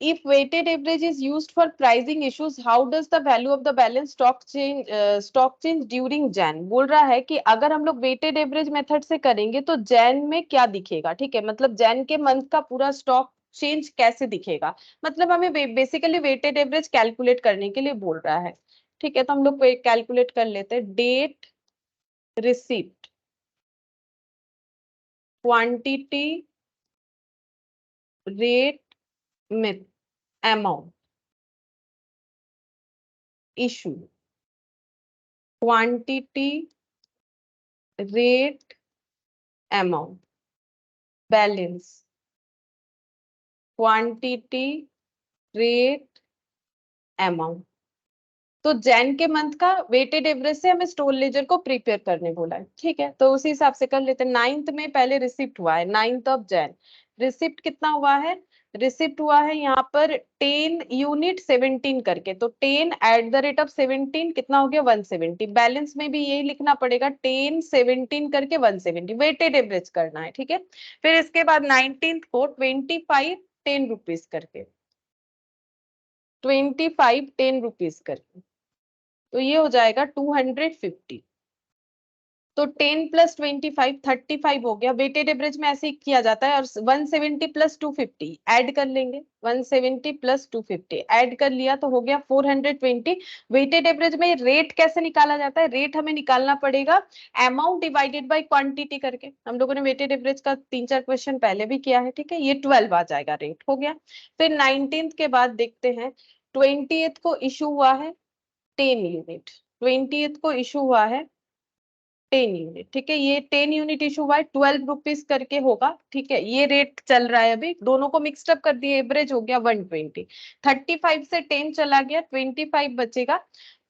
if weighted average is used for pricing issues, how does the value of the balance stock change during Jan? बोल रहा है कि अगर हम लोग weighted average मेथड से करेंगे तो जैन में क्या दिखेगा, ठीक है, मतलब जैन के मंथ का पूरा स्टॉक चेंज कैसे दिखेगा, मतलब हमें बेसिकली वेटेड एवरेज कैलकुलेट करने के लिए बोल रहा है, ठीक है। तो हम लोग कैलकुलेट कर लेते हैं, डेट, रिसिप्ट, क्वांटिटी, रेट, में amount, issue, quantity, rate, amount, balance, quantity, rate, amount. तो जैन के मंथ का वेटेड एवरेज से हमें स्टोर लेजर को प्रिपेयर करने बोला है, ठीक है। तो उसी हिसाब से कर लेते हैं। 9th में पहले रिसिप्ट हुआ है, 9th ऑफ जैन, रिसिप्ट कितना हुआ है, रिसिप्ट हुआ है यहाँ पर 10 यूनिट 17 करके, तो 10 एट द रेट ऑफ 17 कितना हो गया 170। बैलेंस में भी यही लिखना पड़ेगा, 10 17 करके 170, वेटेड एवरेज करना है, ठीक है। फिर इसके बाद 19th को 25 10 रुपीज करके, 25 10 रुपीज करके, तो ये हो जाएगा 250। तो 10 प्लस 25 35 हो गया, वेटेड एवरेज में ऐसे ही किया जाता है। और 170 प्लस 250 ऐड कर लेंगे, 170 प्लस 250 ऐड कर लिया तो हो गया 420। वेटेड एवरेज में रेट कैसे निकाला जाता है, रेट हमें निकालना पड़ेगा अमाउंट डिवाइडेड बाय क्वांटिटी करके, हम लोगों ने वेटेड एवरेज का 3-4 क्वेश्चन पहले भी किया है, ठीक है। ये 12 आ जाएगा, रेट हो गया। फिर 19th के बाद देखते हैं, 20th को इशू हुआ है 10 यूनिट, 20th को इशू हुआ है 10 यूनिट, ठीक है। ये 10 यूनिट इशू हुआ है, 12 रुपीज करके होगा, ठीक है। ये रेट चल रहा है, अभी दोनों को मिक्सड अप कर दिए, एवरेज हो गया 120। 35 से 10 चला गया, 25 बचेगा।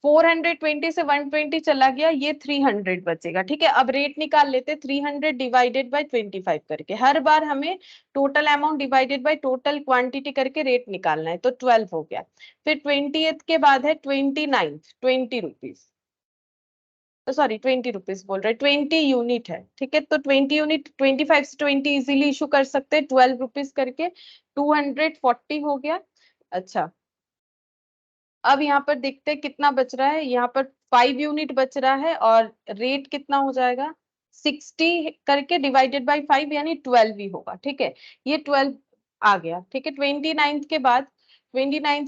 420 से 120 चला गया, ये 300 बचेगा। ठीक है, अब रेट निकाल लेते, 300 डिवाइडेड बाय 25 करके। हर बार हमें total amount divided by total quantity करके रेट निकालना है, तो 12 हो गया। फिर 20th के बाद है 29th, 20 रुपीज, सॉरी 20 रुपीज बोल रहे, 20 यूनिट है। ठीक है, तो 20 यूनिट 25 से 20 इजीली इशू कर सकते हैं 12 रुपीज करके, 240 हो गया। अच्छा, अब यहाँ पर देखते हैं कितना बच रहा है। यहाँ पर 5 यूनिट बच रहा है और रेट कितना हो जाएगा, 60 करके डिवाइडेड बाय 5 यानी 12 ही होगा। ठीक है, ये 12 आ गया। ठीक है, 29th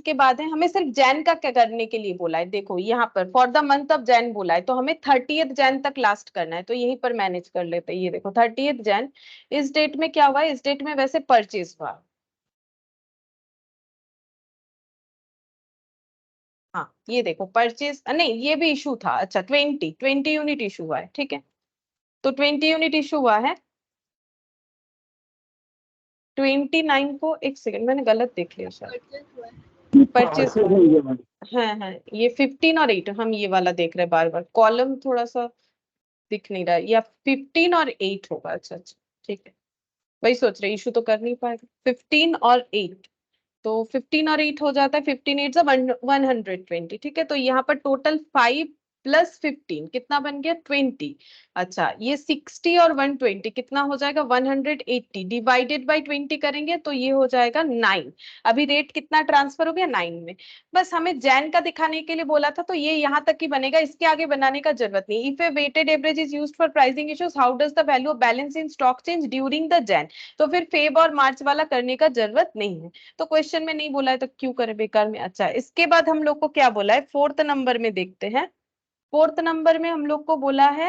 के बाद है, हमें सिर्फ जैन का क्या करने के लिए बोला है, देखो यहाँ पर for the month of Jain बोला है, तो हमें 30th जैन तक लास्ट करना है, तो यहीं पर मैनेज कर लेते हैं। ये देखो 30th जैन, इस डेट में क्या हुआ है, इस डेट में वैसे परचेज हुआ। हाँ, ये देखो परचेज नहीं, ये भी इशू था। अच्छा, 20 यूनिट इशू हुआ है। ठीक है, तो 20 यूनिट इशू हुआ है। 29 को, एक सेकंड मैंने गलत देख लिया शायद, परचेज हुआ है। परचेज। हाँ हाँ, ये 15 और 8 हम ये वाला देख रहे हैं, बार बार कॉलम थोड़ा सा दिख नहीं रहा है, या 15 और 8 होगा। अच्छा अच्छा, ठीक है, वही सोच रहे, इशू तो कर नहीं पाएगा। 15 और 8, तो 15 और 8 हो जाता है, 15 8 120। ठीक है, तो यहाँ पर टोटल 5 प्लस 15 कितना बन गया, 20। अच्छा, ये 60 और 120 कितना हो जाएगा, 180 डिवाइडेड बाई 20 करेंगे तो ये हो जाएगा 9। अभी रेट कितना ट्रांसफर हो गया, 9 में। बस हमें जैन का दिखाने के लिए बोला था, तो ये यहाँ तक ही बनेगा, इसके आगे बनाने का जरूरत नहीं। If a weighted average is used for pricing issues, how does the value of balance in stock change during the Jan, तो फिर फेब और मार्च वाला करने का जरूरत नहीं है। तो क्वेश्चन में नहीं बोला है तो क्यों करें बेकार में। अच्छा, इसके बाद हम लोग को क्या बोला है, 4th नंबर में देखते हैं। 4th नंबर में हम लोग को बोला है,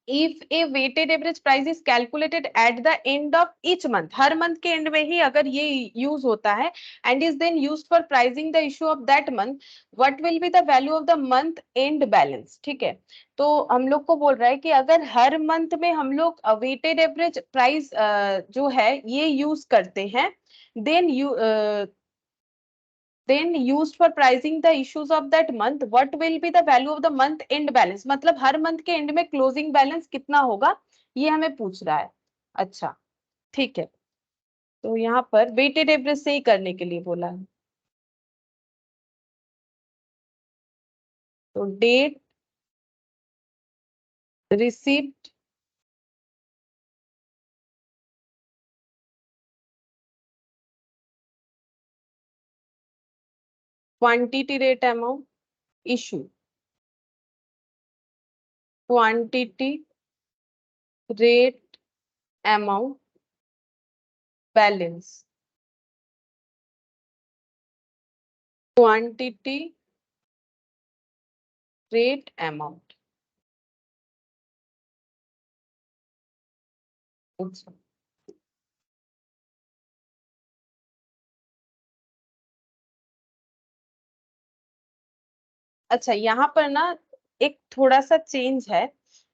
if a weighted average price is calculated at the end of each month, her month के एंड में ही अगर ये यूज होता है, and is then used for pricing the issue of that month, what will be the value of the month end balance। ठीक है, तो हम लोग को बोल रहा है कि अगर हर मंथ में हम लोग वेटेड एवरेज प्राइस जो है ये यूज करते हैं, then you then used for pricing the issues of that month, what will be the value of the month end balance, मतलब हर मंथ के एंड में क्लोजिंग बैलेंस कितना होगा, ये हमें पूछ रहा है। अच्छा, ठीक है, तो यहाँ पर वेटेड एवरेज से ही करने के लिए बोला है, तो date receipt quantity rate amount issue, quantity rate amount balance, quantity rate amount. अच्छा, अच्छा, यहाँ पर ना एक थोड़ा सा चेंज है,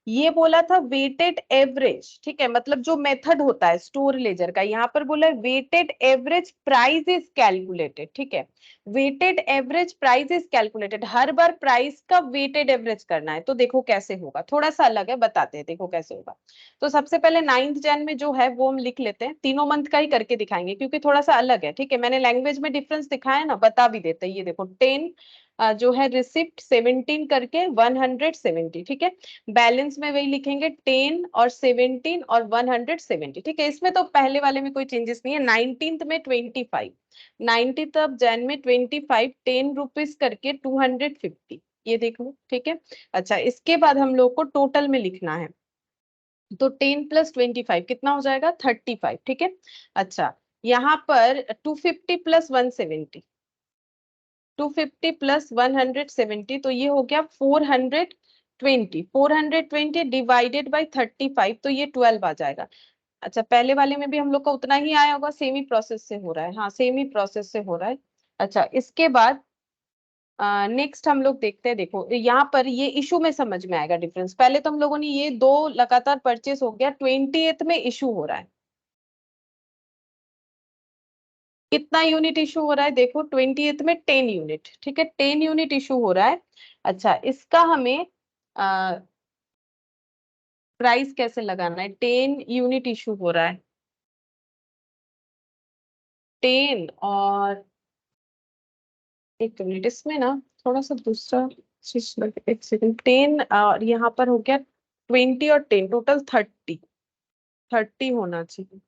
ये बोला था वेटेड एवरेज। ठीक है, मतलब जो मेथड होता है स्टोर लेजर का, यहाँ पर बोला है weighted average price is calculated. ठीक है, weighted average price is calculated, हर बार प्राइस का वेटेड एवरेज करना है। तो देखो कैसे होगा, थोड़ा सा अलग है, बताते हैं देखो कैसे होगा। तो सबसे पहले 9th जैन में जो है वो हम लिख लेते हैं, तीनों मंथ का ही करके दिखाएंगे क्योंकि थोड़ा सा अलग है। ठीक है, मैंने लैंग्वेज में डिफरेंस दिखाया ना, बता भी देते हैं। ये देखो 10 जो है रिसिप्ट 17 करके 170। ठीक है, बैलेंस में वही लिखेंगे 10 और 17 और 170। ठीक है, इसमें तो पहले वाले में कोई चेंजेस नहीं है। 19th में 25, 19th ऑफ जैन में 25 10 रुपीज करके 250, ये देख लो। ठीक है, अच्छा, इसके बाद हम लोग को टोटल में लिखना है, तो 10 प्लस 25 कितना हो जाएगा, 35। ठीक है, अच्छा, यहाँ पर 250 प्लस 170, 250 प्लस 170, तो ये हो गया 420, 420 डिवाइडेड बाई 35, तो ये 12 आ जाएगा। अच्छा, पहले वाले में भी हम लोग का उतना ही आया होगा, सेमी प्रोसेस से हो रहा है। हाँ, सेमी प्रोसेस से हो रहा है। अच्छा, इसके बाद नेक्स्ट हम लोग देखते हैं, देखो यहाँ पर ये इशू में समझ में आएगा डिफरेंस। पहले तो हम लोगों ने ये दो लगातार परचेस हो गया, 20th में इशू हो रहा है, कितना यूनिट इशू हो रहा है देखो, 20th में 10 यूनिट, ठीक है 10 यूनिट इशू हो रहा है। अच्छा इसका हमें प्राइस कैसे लगाना है, 10 यूनिट इशू हो रहा है, 10 और एक मिनट, इसमें ना थोड़ा सा दूसरा चीज एक सेकंड, 10 और यहाँ पर हो गया 20 और 10 टोटल 30 होना चाहिए।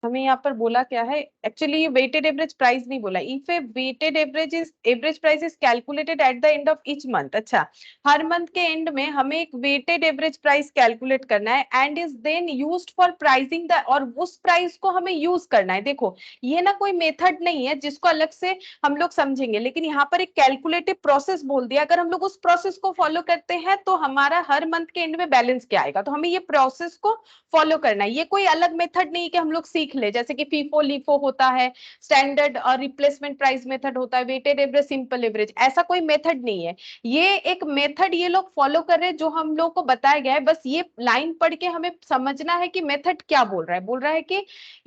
हमें यहाँ पर बोला क्या है, एक्चुअली ये वेटेड एवरेज प्राइस नहीं बोला, if a weighted average price is calculated at the end of each month. अच्छा हर मंथ के एंड में हमें एक वेटेड एवरेज प्राइस कैलकुलेट करना है and is then used for pricing the, और उस प्राइस को हमें यूज करना है। देखो ये ना कोई मेथड नहीं है जिसको अलग से हम लोग समझेंगे, लेकिन यहाँ पर एक कैलकुलेटिव प्रोसेस बोल दिया, अगर हम लोग उस प्रोसेस को फॉलो करते हैं तो हमारा हर मंथ के एंड में बैलेंस क्या आएगा। तो हमें ये प्रोसेस को फॉलो करना है, ये कोई अलग मेथड नहीं कि हम लोग सीख ले, जैसे कि फीफो लीफो होता है, स्टैंडर्ड और रिप्लेसमेंट प्राइस मेथड होता है, वेटेड एवरेज, सिंपल एवरेज, ऐसा कोई मेथड नहीं है। ये एक मेथड ये लोग फॉलो कर रहे हैं जो हम लोग को बताया गया है, बस ये लाइन पढ़ के हमें समझना है कि मेथड क्या बोल रहा है। बोल रहा है कि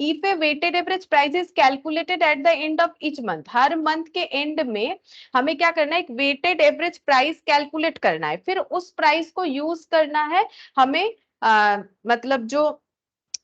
if a weighted average price is calculated at the end of each month, हर मंथ के एंड में हमें क्या करना है, एक वेटेड एवरेज प्राइस कैलकुलेट करना है, फिर उस प्राइस को यूज करना है हमें, मतलब जो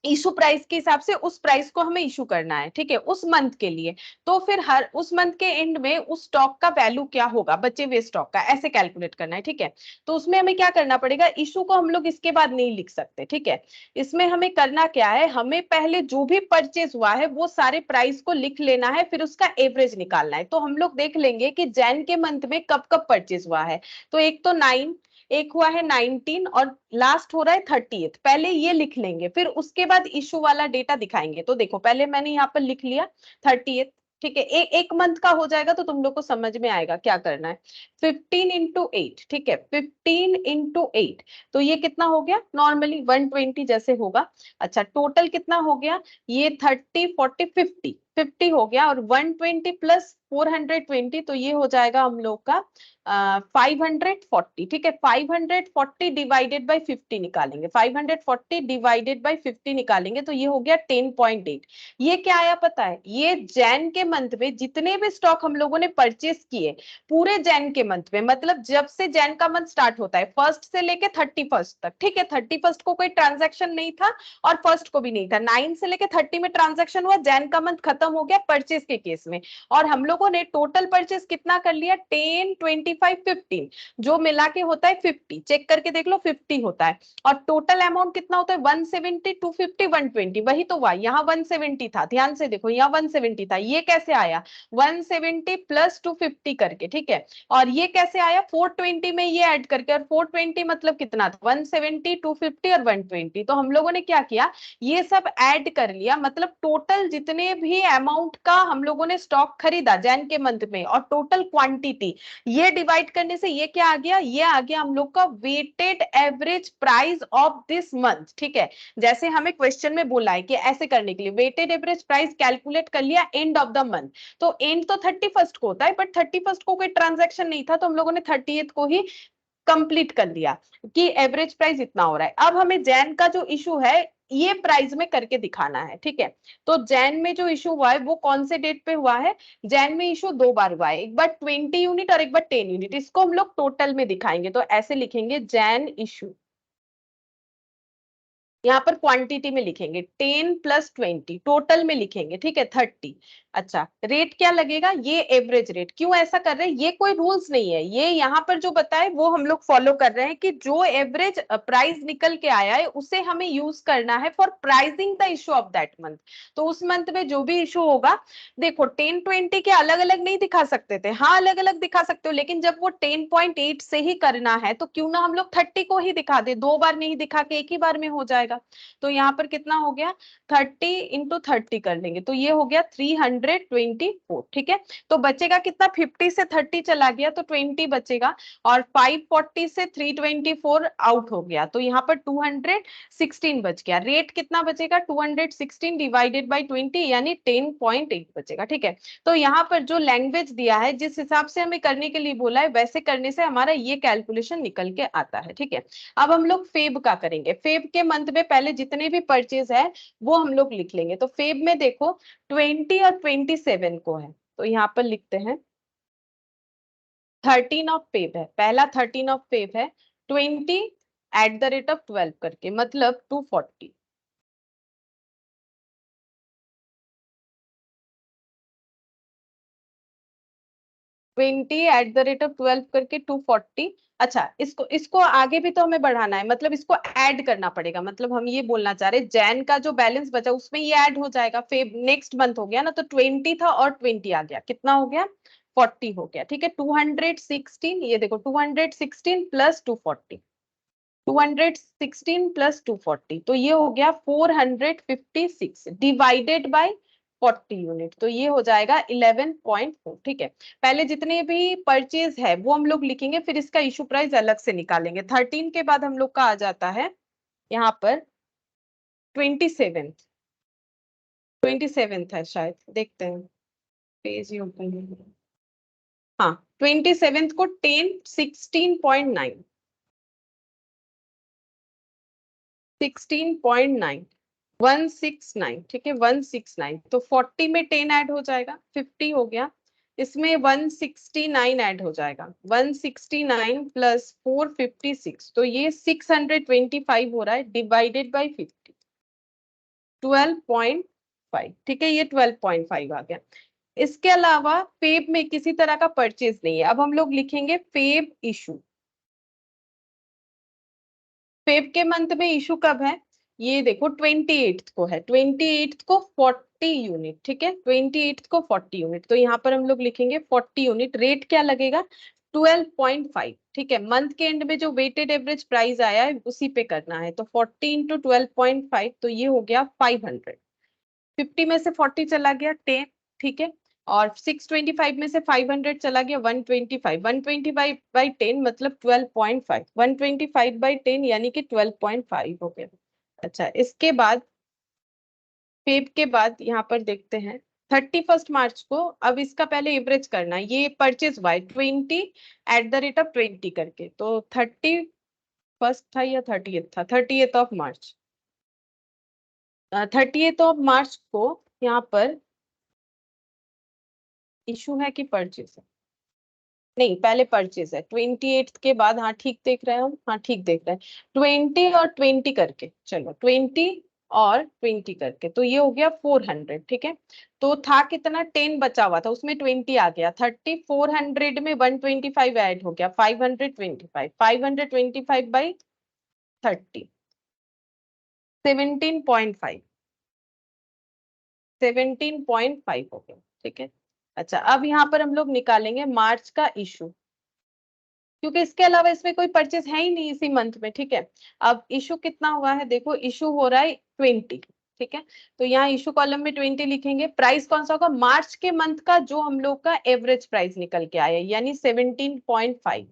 इशू प्राइस के हिसाब से उस प्राइस को हमें इशू करना है, ठीक है उस मंथ के लिए। तो फिर हर उस मंथ के एंड में उस स्टॉक का वैल्यू क्या होगा, बचे हुए स्टॉक का, ऐसे कैलकुलेट करना है, ठीक है। तो उसमें हमें क्या करना पड़ेगा, इशू को हम लोग इसके बाद नहीं लिख सकते, ठीक है। इसमें हमें करना क्या है, हमें पहले जो भी परचेज हुआ है वो सारे प्राइस को लिख लेना है, फिर उसका एवरेज निकालना है। तो हम लोग देख लेंगे कि जैन के मंथ में कब कब परचेज हुआ है, तो एक तो 9, एक हुआ है 19 और लास्ट हो रहा है 30th, पहले ये लिख लेंगे, फिर उसके बाद इशू वाला डेटा दिखाएंगे। तो देखो पहले मैंने यहाँ पर लिख लिया 30th, ठीक है, एक मंथ का हो जाएगा तो तुम लोग को समझ में आएगा क्या करना है। 15 इंटू 8, ठीक है 15 इंटू 8, तो ये कितना हो गया, नॉर्मली 120 जैसे होगा। अच्छा टोटल कितना हो गया, ये 30 40 50 हो गया, और 120 प्लस 420, तो ये हो जाएगा हम लोग का 540, ठीक है। 540 डिवाइडेड बाई 50 निकालेंगे, 540 डिवाइडेड बाई 50 निकालेंगे, तो ये हो गया 10.8। ये क्या आया पता है, ये जैन के मंथ में जितने भी स्टॉक हम लोगों ने परचेस किए पूरे जैन के मंथ में, मतलब जब से जैन का मंथ स्टार्ट होता है फर्स्ट से लेके 31st तक, ठीक है 31st को कोई ट्रांजैक्शन नहीं था और फर्स्ट को भी नहीं था, 9 से लेके 30 में ट्रांजैक्शन हुआ, जैन का मंथ खत्म हो गया परचेस के केस में, और हम लोगों ने टोटल परचेस कितना कर लिया, 10 25 15, जो मिला के होता है 50, चेक करके देख लो 50 होता है, और टोटल अमाउंट कितना होता है 170 250 120, वही तो हुआ, यहाँ 170 था, ध्यान से देखो यहाँ 170 था, ये कैसे आया 170 प्लस 250 करके, ठीक है, और ये कैसे आया 420 में ये ऐड करके, और 420 मतलब कितना था 170 250 और 120, तो हम लोगों ने क्या किया ये सब ऐड कर लिया, मतलब टोटल जितने भी अमाउंट का हम लोगों ने स्टॉक खरीदा जैन के मंथ में और टोटल क्वांटिटी, ये डिवाइड करने से ये क्या आ गया, ये आ गया हम लोग का weighted average price of this month, ठीक है। जैसे हमें क्वेश्चन में बोला है कि ऐसे करने के लिए वेटेड एवरेज प्राइस कैलकुलेट कर लिया एंड ऑफ द मंथ, तो एंड तो 31st को होता है, बट 31st को कोई ट्रांजैक्शन नहीं था, तो हम लोगों ने 30th को ही कंप्लीट कर दिया कि एवरेज प्राइस इतना हो रहा है। अब हमें जैन का जो इशू है ये प्राइस में करके दिखाना है, ठीक है। तो जैन में जो इशू हुआ है वो कौन से डेट पे हुआ है, जैन में इशू दो बार हुआ है, एक बार 20 यूनिट और एक बार 10 यूनिट, इसको हम लोग टोटल में दिखाएंगे, तो ऐसे लिखेंगे जैन इशू, यहाँ पर क्वांटिटी में लिखेंगे 10 प्लस 20, टोटल में लिखेंगे, ठीक है 30। अच्छा रेट क्या लगेगा, ये एवरेज रेट, क्यों ऐसा कर रहे हैं, ये कोई रूल्स नहीं है, ये यहाँ पर जो बताए वो हम लोग फॉलो कर रहे हैं कि जो एवरेज प्राइस निकल के आया है उसे हमें यूज करना है for pricing the issue of that month. तो उस मंथ में जो भी इशू होगा, देखो 10 20 के अलग अलग नहीं दिखा सकते थे, हाँ अलग अलग दिखा सकते हो, लेकिन जब वो 10.8 से ही करना है तो क्यों ना हम लोग 30 को ही दिखा दे, दो बार नहीं दिखा के एक ही बार में हो जाएगा। तो यहाँ पर कितना हो गया 30 इंटू 30 कर लेंगे, तो ये हो गया 324, ठीक है। तो बचेगा कितना, 50 से 30 चला गया तो 20 बचेगा, और 540 से 324 आउट हो गया, तो यहाँ पर 216 बच गया। रेट कितना बचेगा 216 डिवाइडेड बाई 20 यानी 10.8 बचेगा, ठीक है। तो यहाँ पर जो लैंग्वेज दिया है जिस हिसाब से हमें करने के लिए बोला है वैसे करने से हमारा ये कैलकुलेशन निकल के आता है, ठीक है। अब हम लोग फेब का करेंगे, फेब के मंथ में में पहले जितने भी परचेज है वो हम लोग लिख लेंगे। तो फेब में देखो 20 और 27 को है, तो यहाँ पर लिखते हैं 13 ऑफ फेब है, पहला 13 ऑफ फेब है, 20 एट द रेट ऑफ 12 करके, मतलब 240। 20 एट द रेट ऑफ 12 करके 240। अच्छा, इसको इसको आगे भी तो हमें बढ़ाना है, मतलब इसको ऐड करना पड़ेगा। मतलब हम ये बोलना चाह रहे हैं जैन का जो बैलेंस बचा उसमें ये ऐड हो जाएगा। फेब नेक्स्ट मंथ हो गया ना, तो 20 था और 20 आ गया, कितना हो गया 40 हो गया। ठीक है, 216, ये देखो 216 प्लस 240, 216 प्लस 240, तो ये हो गया 456 डिवाइडेड बाय 40 यूनिट, तो ये हो जाएगा 11.4। ठीक है, पहले जितने भी परचेज है वो हम लोग लिखेंगे, फिर इसका इशू प्राइस अलग से निकालेंगे। 13 के बाद हम लोग का आ जाता है यहाँ पर 27, 27 है शायद, देखते हैं पेज ही ओपन है। हाँ, 27 को 10 16.9, 16.9 169, ठीक है 169, तो 40 में 10 ऐड हो जाएगा 50 हो गया, इसमें 169 ऐड हो जाएगा, 169 प्लस 456, तो ये 625 हो रहा है, डिवाइडेड बाय 50, 12.5। ठीक है, ये 12.5 आ गया। इसके अलावा फेब में किसी तरह का परचेज नहीं है। अब हम लोग लिखेंगे फेब इशू। फेब के मंथ में इशू कब है, ये देखो 28 को है, 28 को 40 यूनिट। ठीक है, 28 को 40 यूनिट, तो यहाँ पर हम लोग लिखेंगे 40 यूनिट, रेट क्या लगेगा 12.5। ठीक है, मंथ के एंड में जो वेटेड एवरेज प्राइस आया है उसी पे करना है, तो 40 इंटू 12.5, तो ये हो गया 500। 50 में से 40 चला गया 10, ठीक है, और 625 में से 500 चला गया 125, 125 बाई 10 मतलब 12.5, 125 बाई 10 यानी कि 12.5 हो गया। अच्छा, इसके बाद फेब के बाद यहाँ पर देखते हैं 31 मार्च को, अब इसका पहले एवरेज करना है, ये परचेज हुआ है 20 एट द रेट ऑफ 20 करके, तो 31 था या 30th था, 30th of March, 30th of March को यहाँ पर इशू है कि परचेज है, नहीं पहले परचेज है 28 के बाद। हाँ ठीक देख रहे हैं हम, हाँ ठीक देख रहे हैं, 20 और 20 करके, चलो 20 और 20 करके, तो ये हो गया 400। ठीक है, तो था कितना 10 बचा हुआ था, उसमें 20 आ गया 30, 400 में 125 ऐड हो गया 525, 525 बाई 30 17.5, 17.5 हो गया। ठीक है, अच्छा अब यहाँ पर हम लोग निकालेंगे मार्च का इशू, क्योंकि इसके अलावा इसमें कोई परचेज है ही नहीं इसी मंथ में। ठीक है, अब इशू कितना हुआ है देखो, इशू हो रहा है 20। ठीक है, तो यहाँ इशू कॉलम में 20 लिखेंगे, प्राइस कौन सा होगा मार्च के मंथ का जो हम लोग का एवरेज प्राइस निकल के आया, यानी 17.5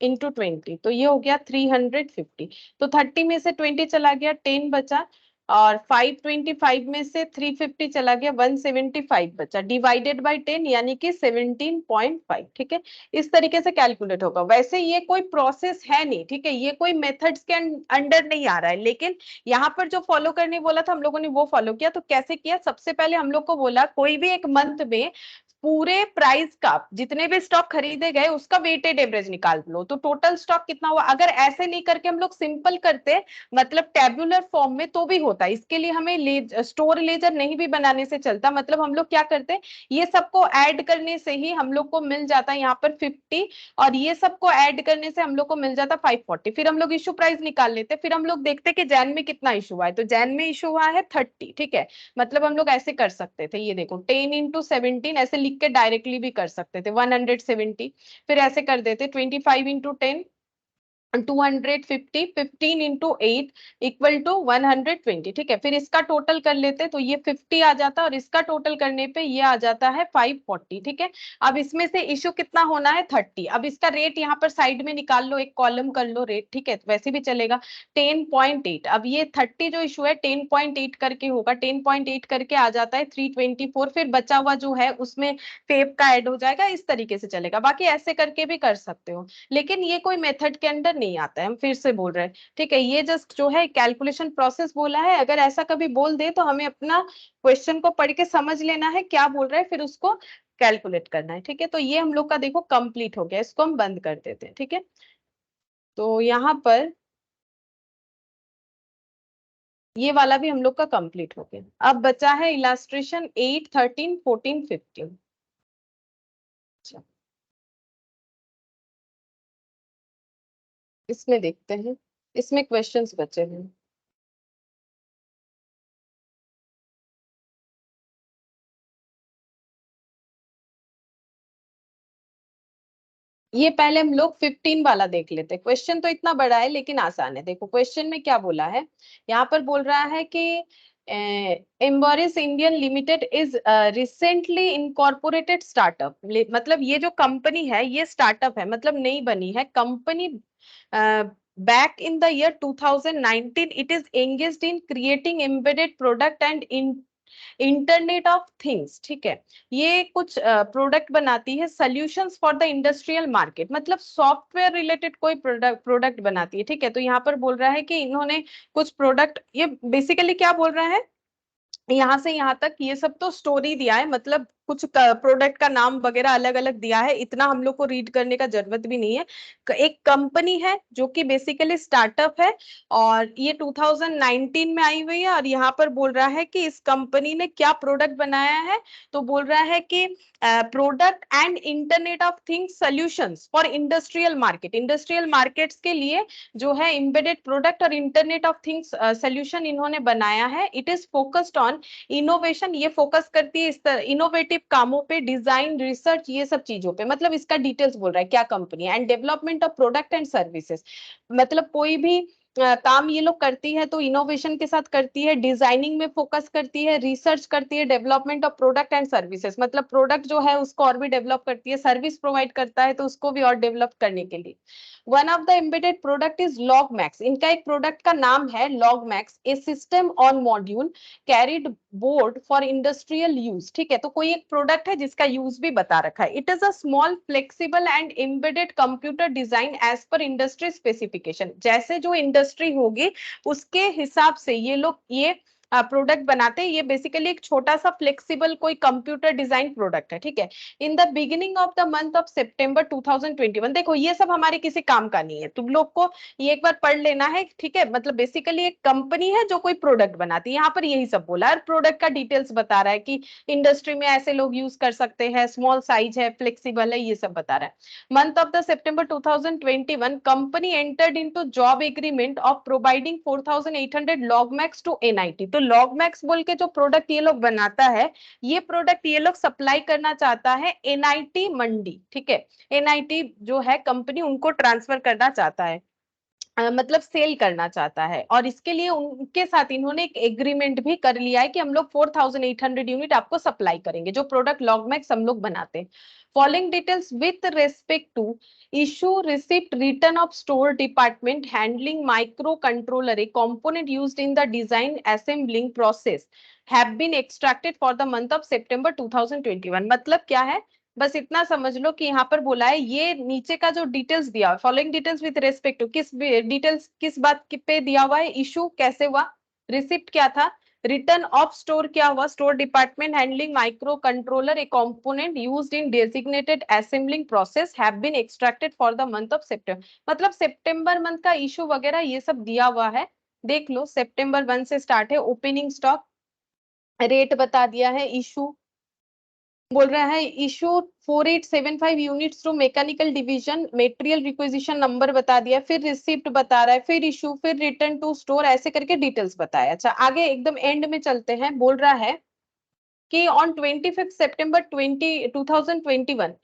इंटू 20, तो ये हो गया 350। तो 30 में से 20 चला गया 10 बचा, और 525 में से 350 चला गया 175 बचा, डिवाइडेड बाय 10 यानी कि 17.5। ठीक है, इस तरीके से कैलकुलेट होगा। वैसे ये कोई प्रोसेस है नहीं, ठीक है, ये कोई मेथड्स के अंडर नहीं आ रहा है, लेकिन यहाँ पर जो फॉलो करने बोला था हम लोगों ने वो फॉलो किया। तो कैसे किया, सबसे पहले हम लोग को बोला कोई भी एक मंथ में पूरे प्राइस का जितने भी स्टॉक खरीदे गए उसका वेटेड एवरेज निकाल लो, तो टोटल स्टॉक कितना हुआ। अगर ऐसे नहीं करके हम लोग सिंपल करते, मतलब टेबुलर फॉर्म में, तो भी होता है। इसके लिए हमें स्टोर लेजर नहीं भी बनाने से चलता, मतलब हम लोग क्या करते, ये सबको ऐड करने से ही हम लोग को मिल जाता है यहाँ पर 50, और ये सबको ऐड करने से हम लोग को मिल जाता 540। फिर हम लोग इशू प्राइस निकाल लेते, फिर हम लोग देखते कि जैन में कितना इशू हुआ है, तो जैन में इशू हुआ है 30। ठीक है, मतलब हम लोग ऐसे कर सकते थे, ये देखो 10 इंटू 17 ऐसे लिख के डायरेक्टली भी कर सकते थे 170, फिर ऐसे कर देते 25 इंटू 10 250, 15 इंटू 8 इक्वल टू 120। ठीक है, फिर इसका टोटल कर लेते तो ये 50 आ जाता, और इसका टोटल करने पे ये आ जाता है 540। ठीक है, अब इसमें से इशू कितना होना है 30, अब इसका रेट यहाँ पर साइड में निकाल लो, एक कॉलम कर लो रेट। ठीक है, वैसे भी चलेगा 10.8, अब ये 30 जो इशू है 10.8 करके होगा, 10.8 करके आ जाता है 324, फिर बचा हुआ जो है उसमें फेब का ऐड हो जाएगा, इस तरीके से चलेगा। बाकी ऐसे करके भी कर सकते हो, लेकिन ये कोई मेथड के अंडर नहीं आता है, हम फिर से बोल रहे हैं, ठीक है। ये जस्ट जो है कैलकुलेशन प्रोसेस बोला है, अगर ऐसा कभी बोल दे तो हमें अपना क्वेश्चन को पढ़ के समझ लेना है क्या बोल रहा है, फिर उसको कैलकुलेट करना है, ठीक है। तो ये हम लोग का देखो कंप्लीट हो गया, इसको हम बंद कर देते हैं, ठीक है। तो यहाँ पर ये वाला भी हम लोग का कंप्लीट हो गया। अब बचा है इलास्ट्रेशन 8, 13, 14, 15। इसमें देखते हैं, इसमें क्वेश्चंस बचे हैं। ये पहले हम लोग 15 वाला देख लेते हैं। क्वेश्चन तो इतना बड़ा है लेकिन आसान है। देखो क्वेश्चन में क्या बोला है, यहाँ पर बोल रहा है कि एम्बोरिस Indian limited is recently incorporated startup. मतलब ये जो कंपनी है ये स्टार्टअप है, मतलब नई बनी है company. Back in the year 2019 it is engaged in creating embedded product and internet of things, ठीक है। ये कुछ प्रोडक्ट बनाती है, solutions for the industrial market, मतलब सॉफ्टवेयर रिलेटेड कोई प्रोडक्ट बनाती है, ठीक है। तो यहाँ पर बोल रहा है कि इन्होंने कुछ प्रोडक्ट, ये बेसिकली क्या बोल रहा है, यहाँ से यहाँ तक ये सब तो स्टोरी दिया है, मतलब कुछ प्रोडक्ट का नाम वगैरह अलग अलग दिया है, इतना हम लोग को रीड करने का जरूरत भी नहीं है। एक कंपनी है जो कि बेसिकली स्टार्टअप है और ये 2019 में आई हुई है, और यहाँ पर बोल रहा है कि इस कंपनी ने क्या प्रोडक्ट बनाया है। तो बोल रहा है कि product and internet of things solutions for industrial market, industrial markets के लिए जो है एम्बेडेड प्रोडक्ट और इंटरनेट ऑफ थिंग्स सॉल्यूशन इन्होंने बनाया है। It is focused on innovation, ये फोकस करती है इस तरह इनोवेटिव कामों पे, डिजाइन, रिसर्च, ये सब चीजों पे, मतलब इसका डिटेल्स बोल रहा है क्या कंपनी है। And development of product and services, मतलब कोई भी काम ये लोग करती है तो इनोवेशन के साथ करती है, डिजाइनिंग में फोकस करती है, रिसर्च करती है, development of product and services, मतलब प्रोडक्ट जो है उसको और भी डेवलप करती है, सर्विस प्रोवाइड करता है तो उसको भी और डेवलप करने के लिए। One of the embedded product is Logmax, इनका एक प्रोडक्ट का नाम है Logmax, a system on module carried board for industrial use, ठीक है। तो कोई एक प्रोडक्ट है जिसका यूज भी बता रखा है। It is a small flexible and embedded computer design as per industry specification, जैसे जो इंडस्ट्री होगी उसके हिसाब से ये लोग ये प्रोडक्ट बनाते हैं। ये बेसिकली एक छोटा सा फ्लेक्सिबल कोई कंप्यूटर डिजाइन प्रोडक्ट है, ठीक है। In the beginning of the month of September 2021, देखो ये सब हमारे किसी काम का नहीं है, तुम लोग को ये एक बार पढ़ लेना है, ठीक है। मतलब बेसिकली एक कंपनी है जो कोई प्रोडक्ट बनाती है, यहाँ पर यही सब बोला है, प्रोडक्ट का डिटेल्स बता रहा है कि इंडस्ट्री में ऐसे लोग यूज कर सकते हैं, स्मॉल साइज है, फ्लेक्सिबल है, ये सब बता रहा है। Month of the September 2021 company entered into job agreement of providing 4800 Logmax to NIT. तो लॉगमैक्स बोल के जो प्रोडक्ट ये लोग बनाता है, ये प्रोडक्ट ये लोग सप्लाई करना चाहता है एनआईटी मंडी, ठीक है। एनआईटी जो है कंपनी उनको ट्रांसफर करना चाहता है, मतलब सेल करना चाहता है, और इसके लिए उनके साथ इन्होंने एक एग्रीमेंट भी कर लिया है कि हम लोग 4800 यूनिट आपको सप्लाई करेंगे, जो प्रोडक्ट लॉगमैक्स हम लोग बनाते हैं। Following details with respect to issue receipt return of store department handling micro controller, a component used in the design assembling process have been extracted for the month of September 2021। मतलब क्या है, बस इतना समझ लो कि यहाँ पर बोला है ये नीचे का जो डिटेल्स दिया हुआ, following details with respect to, किस डिटेल्स किस बात पे दिया हुआ है, इशू कैसे हुआ, रिसिप्ट क्या था, रिटर्न ऑफ स्टोर क्या हुआ, store department handling micro controller a component used in designated assembling process have been extracted for the month of September. मतलब सितंबर मंथ का इशू वगैरह ये सब दिया हुआ है, देख लो। सितंबर 1 से स्टार्ट है, ओपनिंग स्टॉक रेट बता दिया है, इशू बोल रहा है issue 4875 units to mechanical division, material requisition number बता दिया, फिर रिसिप्ट बता रहा है, फिर इशू, फिर रिटर्न टू स्टोर, ऐसे करके डिटेल्स बताया। अच्छा आगे एकदम एंड में चलते हैं, बोल रहा है कि on 25th September 2021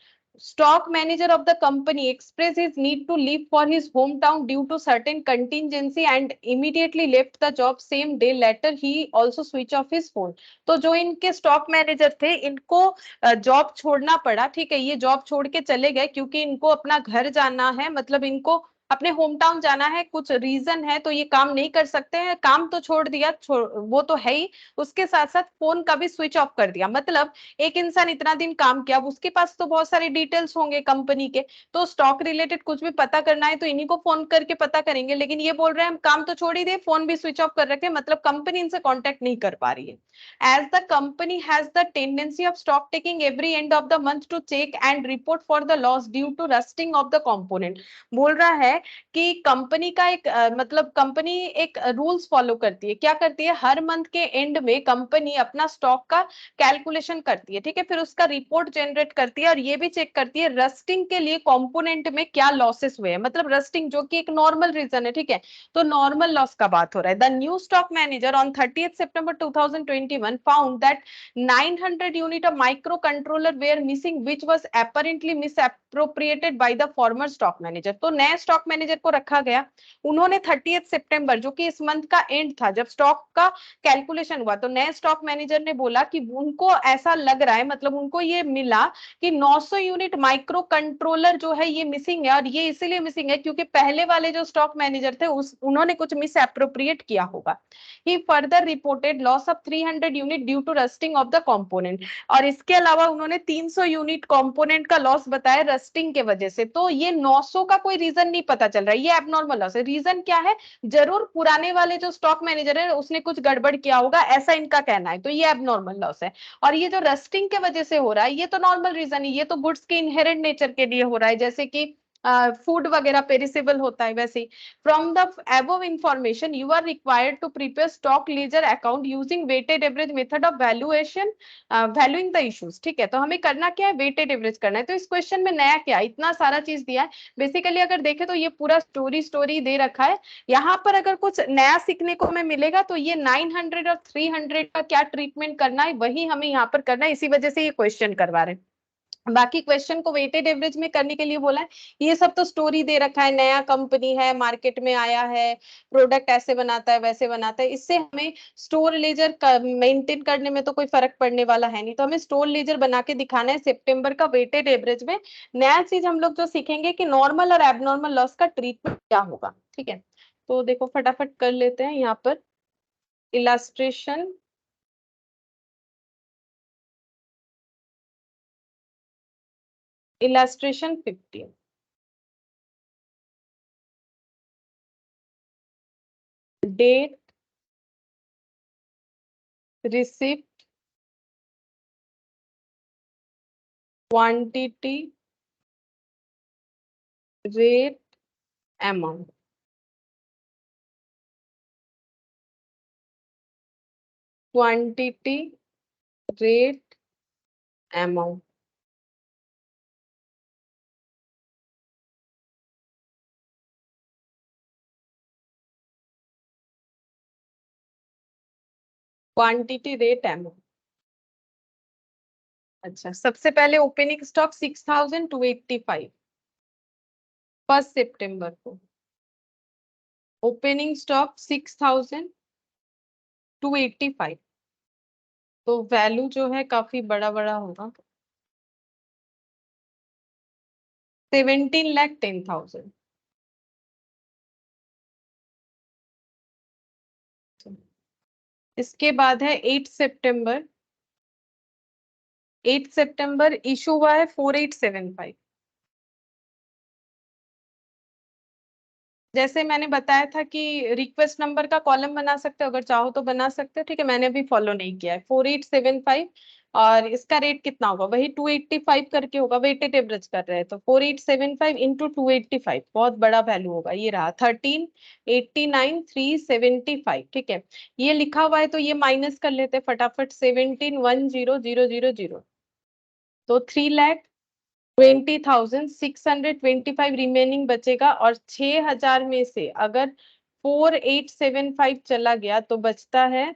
stock manager of the company expressed his need to leave for his hometown due to certain contingency and immediately left the job same day. Later he also switch off his phone. तो जो इनके स्टॉक मैनेजर थे इनको जॉब छोड़ना पड़ा, ठीक है। ये जॉब छोड़ के चले गए क्योंकि इनको अपना घर जाना है, मतलब इनको अपने होम टाउन जाना है, कुछ रीजन है तो ये काम नहीं कर सकते हैं, काम तो छोड़ दिया, वो तो है ही, उसके साथ साथ फोन का भी स्विच ऑफ कर दिया। मतलब एक इंसान इतना दिन काम किया, अब उसके पास तो बहुत सारे डिटेल्स होंगे कंपनी के, तो स्टॉक रिलेटेड कुछ भी पता करना है तो इन्हीं को फोन करके पता करेंगे, लेकिन ये बोल रहे हैं हम काम तो छोड़ ही दे, फोन भी स्विच ऑफ कर रखे, मतलब कंपनी इनसे कांटेक्ट नहीं कर पा रही है। as the company has the tendency of stock taking every end of the month to check and report for the loss due to rusting of the component। बोल रहा है कि कंपनी का एक मतलब कंपनी एक रूल्स फॉलो करती है, क्या करती है, हर मंथ के एंड में कंपनी अपना स्टॉक का कैलकुलेशन करती है, ठीक है, फिर उसका रिपोर्ट जनरेट करती है और ये भी चेक करती है रस्टिंग के लिए कंपोनेंट में क्या लॉसेस हुए हैं, मतलब रस्टिंग जो कि एक नॉर्मल रीजन है, ठीक है, तो नॉर्मल लॉस का बात हो रहा है। The new stock manager on 30th September 2021 found that 900 unit of microcontroller were missing which was apparently misappropriated by the former stock manager। तो नए स्टॉक मैनेजर को रखा गया, उन्होंने 30th सितंबर जो कि इस मंथ का एंड था जब स्टॉक का कैलकुलेशन हुआ, तो नए स्टॉक मैनेजर ने बोला कि उनको ऐसा लग रहा है, मतलब उनको ये मिला कि 900 यूनिट माइक्रो कंट्रोलर जो है ये मिसिंग है, और ये इसीलिए मिसिंग है क्योंकि पहले वाले जो स्टॉक मैनेजर थे उन्होंने कुछ मिस एप्रोप्रिएट किया होगा। He further reported loss of 300 unit due to rusting of the component, और इसके अलावा उन्होंने 300 यूनिट कंपोनेंट का लॉस बताया रस्टिंग के वजह से। तो ये 900 का कोई रीजन नहीं पता चल रहा है, ये एबनॉर्मल लॉस है। रीजन क्या है, जरूर पुराने वाले जो स्टॉक मैनेजर है उसने कुछ गड़बड़ किया होगा, ऐसा इनका कहना है, तो ये एबनॉर्मल लॉस है। और ये जो रस्टिंग के वजह से हो रहा है ये तो नॉर्मल रीजन है, ये तो गुड्स के इनहेरेंट नेचर के लिए हो रहा है, जैसे कि फूड वगैरह पेरिसेबल होता है वैसे ही। From the above information you are required to prepare stock ledger account using weighted average method of valuation valuing the issues। ठीक है, तो हमें करना क्या है, वेटेड एवरेज करना है। तो इस क्वेश्चन में नया क्या, इतना सारा चीज दिया है, बेसिकली अगर देखें तो ये पूरा स्टोरी दे रखा है। यहाँ पर अगर कुछ नया सीखने को हमें मिलेगा तो ये 900 और 300 का क्या ट्रीटमेंट करना है वही हमें यहाँ पर करना है, इसी वजह से ये क्वेश्चन करवा रहे हैं। बाकी क्वेश्चन को वेटेड एवरेज में करने के लिए बोला है, ये सब तो स्टोरी दे रखा है, नया कंपनी है, मार्केट में आया है, प्रोडक्ट ऐसे बनाता है वैसे बनाता है, इससे हमें स्टोर लेजर मेंटेन करने में तो कोई फर्क पड़ने वाला है नहीं, तो हमें स्टोर लेजर बना के दिखाना है सितंबर का वेटेड एवरेज में। नया चीज हम लोग जो सीखेंगे कि नॉर्मल और एबनॉर्मल लॉस का ट्रीटमेंट क्या होगा, ठीक है। तो देखो फटाफट कर लेते हैं यहाँ पर illustration. Illustration 15, date, receipt, quantity, rate, amount. Quantity, rate, amount. Quantity, rate, amount. अच्छा, सबसे पहले ओपनिंग स्टॉक 6285 1 सितंबर को, ओपनिंग स्टॉक 6285, तो वैल्यू जो है काफी बड़ा बड़ा होगा, 17,10,000। इसके बाद है 8 सितंबर, 8 सितंबर इशू हुआ है 4875। जैसे मैंने बताया था कि रिक्वेस्ट नंबर का कॉलम बना सकते हो, अगर चाहो तो बना सकते हो, ठीक है, मैंने अभी फॉलो नहीं किया है। 4875, और इसका रेट कितना होगा, वही 285 करके होगा, वेटेड एवरेज कर रहे हैं तो 4875 इंटू 285, बहुत बड़ा वैल्यू होगा, ये रहा 13,89,375, ठीक है। ये लिखा हुआ है तो ये माइनस कर लेते हैं फटाफट, 17,10,000, तो 3,20,625 रिमेनिंग बचेगा, और 6,000 में से अगर 4875 चला गया तो बचता है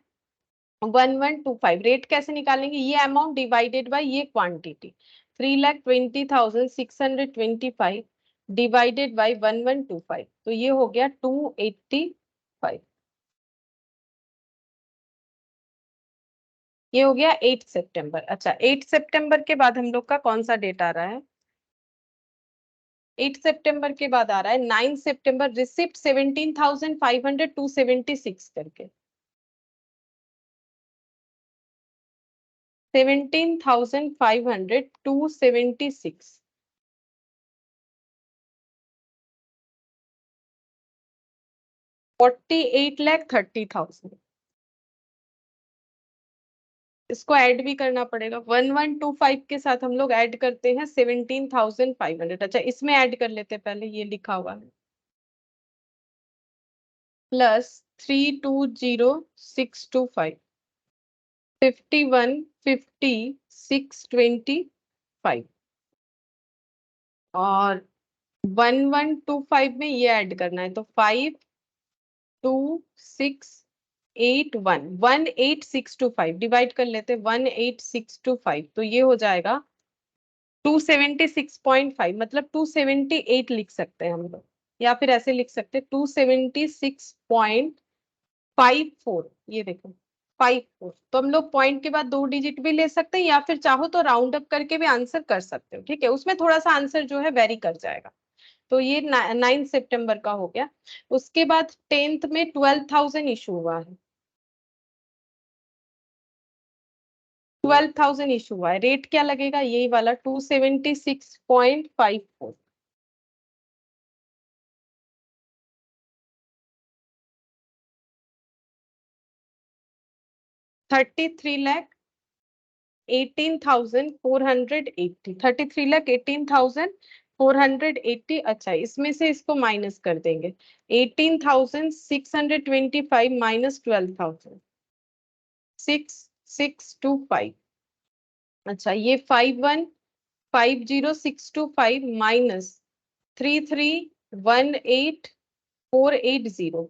1125। रेट कैसे निकालेंगे, ये अमाउंट डिवाइडेड बाय ये क्वांटिटी, 3,20,625 डिवाइडेड बाय 1125, तो ये हो गया 285। ये हो गया 8 सितंबर। अच्छा, 8 सितंबर के बाद हम लोग का कौन सा डेट आ रहा है, 8 सितंबर के बाद आ रहा है 9 सितंबर रिसिप्ट 17,500 276 करके 17,500 276 48,30,000 इसको ऐड भी करना पड़ेगा 1125 के साथ हम लोग ऐड करते हैं 17,500 अच्छा इसमें ऐड कर लेते हैं पहले ये लिखा हुआ है प्लस 320625 51,50,625 और 1125 में ये ऐड करना है तो 52681 18625 डिवाइड कर लेते हैं 18625 तो ये हो जाएगा 276.5 मतलब 278 लिख सकते हैं हम लोग या फिर ऐसे लिख सकते हैं 276.54 ये देखो 54 तो हम लोग पॉइंट के बाद 2 डिजिट भी ले सकते हैं या फिर चाहो तो राउंड अप करके भी आंसर कर सकते हो ठीक है उसमें थोड़ा सा आंसर जो है वेरी कर जाएगा तो ये 9 सितंबर का हो गया उसके बाद 10th में 12,000 इशू हुआ है 12,000 इशू हुआ है रेट क्या लगेगा यही वाला 276.54 33,18,480 33,18,480 अच्छा इसमें से इसको माइनस कर देंगे 18,625 माइनस 12,000 6625 अच्छा ये 51,50,625 माइनस 33,18,480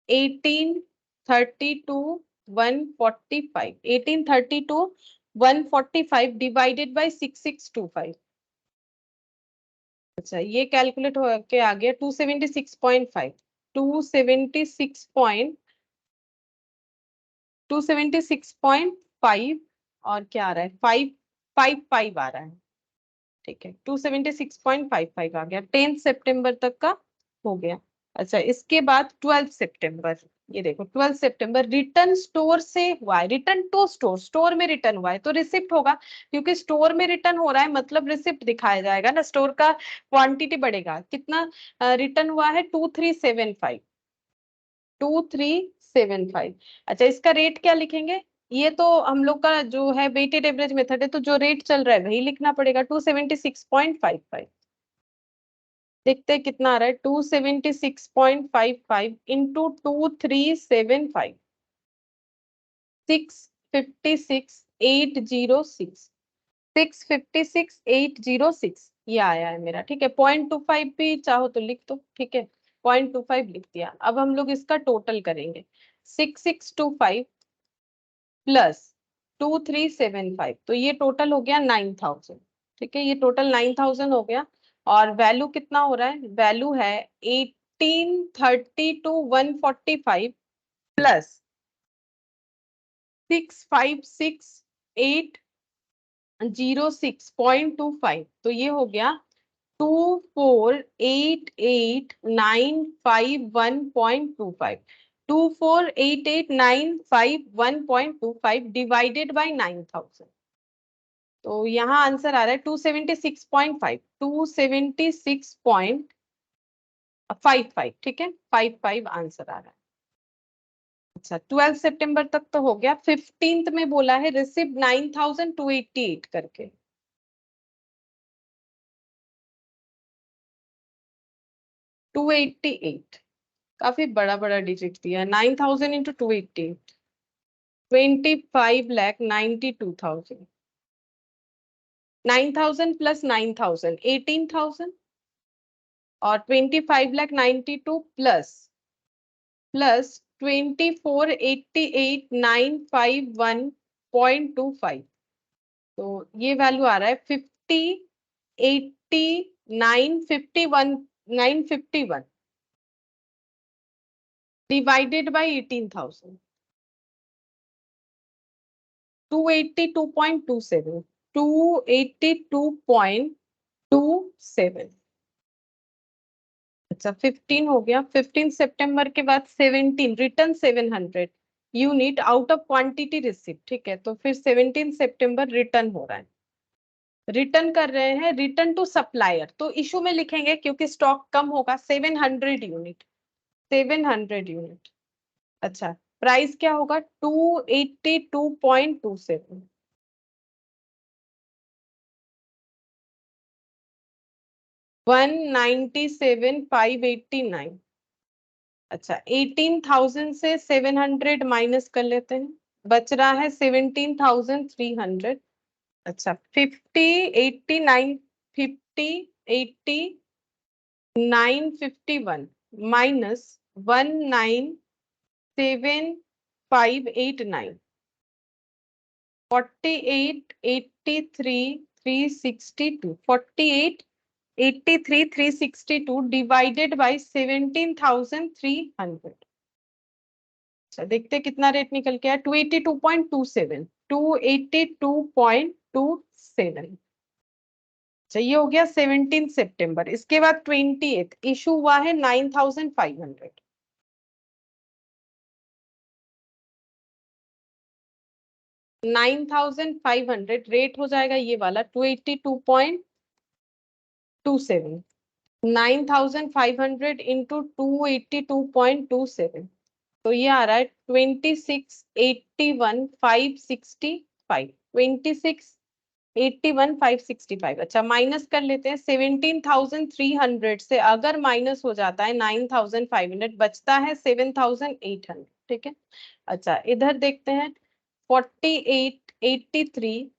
18,32,145 18,32,145 डिवाइडेड बाय 6625 अच्छा ये कैलकुलेट हो के आ गया 276.5 276.5 और क्या आ रहा है 555 आ रहा है ठीक है 276.55 आ गया 10 सितंबर तक का हो गया अच्छा इसके बाद 12 सितंबर ये देखो 12 सितंबर रिटर्न स्टोर से हुआ है रिटर्न टू स्टोर स्टोर में रिटर्न हुआ है तो रिसिप्ट होगा क्योंकि स्टोर में रिटर्न हो रहा है मतलब रिसिप्ट दिखाया जाएगा ना स्टोर का क्वांटिटी बढ़ेगा कितना रिटर्न हुआ है 2375 2375 अच्छा इसका रेट क्या लिखेंगे ये तो हम लोग का जो है वेटेड एवरेज मेथड है तो जो रेट चल रहा है वही लिखना पड़ेगा 276.55 देखते हैं कितना आ रहा है 276.55 इंटू 2375 656,806 656,806 ये आया है मेरा ठीक है 0.25 भी चाहो तो लिख दो ठीक है 0.25 लिख दिया अब हम लोग इसका टोटल करेंगे 6625 प्लस 2375 तो ये टोटल हो गया 9,000 ठीक है ये टोटल 9,000 हो गया और वैल्यू कितना हो रहा है वैल्यू है 18,32,145 प्लस 656,806.25 तो ये हो गया 2488,951.25 2488,951.25 डिवाइडेड बाय 9,000 तो यहाँ आंसर आ रहा है 276.5 276.55 ठीक है 55 आंसर आ रहा है अच्छा 12 सितंबर तक तो हो गया 15th में बोला है रिसिप्ट 9,288 करके 288 काफी बड़ा बड़ा डिजिट दिया 9,000 इंटू 288 25,92,000 9,000 प्लस 9,000 18,000 और 25,92 प्लस 24,88,951.25 तो ये वैल्यू आ रहा है 50,89,51 951 डिवाइडेड बाय 18,000 282.27 282.27 अच्छा 15 हो गया। 15 सितंबर के बाद 17 return 700 unit out of quantity receipt, ठीक है। तो फिर 17 सितंबर रिटर्न हो रहा है, रिटर्न कर रहे हैं, रिटर्न टू सप्लायर। तो इशू में लिखेंगे क्योंकि स्टॉक कम होगा, 700 यूनिट, 700 यूनिट। अच्छा प्राइस क्या होगा, 282.27, 197,589। अच्छा 18,000 से 700 माइनस कर लेते हैं, बच रहा है 17,300। अच्छा 50, 89, 951 माइनस 197,589, 48,83,362, 48,83,362 डिवाइडेड बाई 17,300। अच्छा देखते हैं कितना रेट निकल के आया, 282.27, 282.27। चाहिए हो गया 17 सितंबर। इसके बाद 28 इशू हुआ है 9,500, 9,500 रेट हो जाएगा ये वाला 282.27, 9,500 इंटू 282.27, तो ये आ रहा है 2681,565, 2681,565। अच्छा माइनस कर लेते हैं, 17,300 से अगर माइनस हो जाता है 9,500, बचता है 7,800, ठीक है। अच्छा इधर देखते हैं 4883,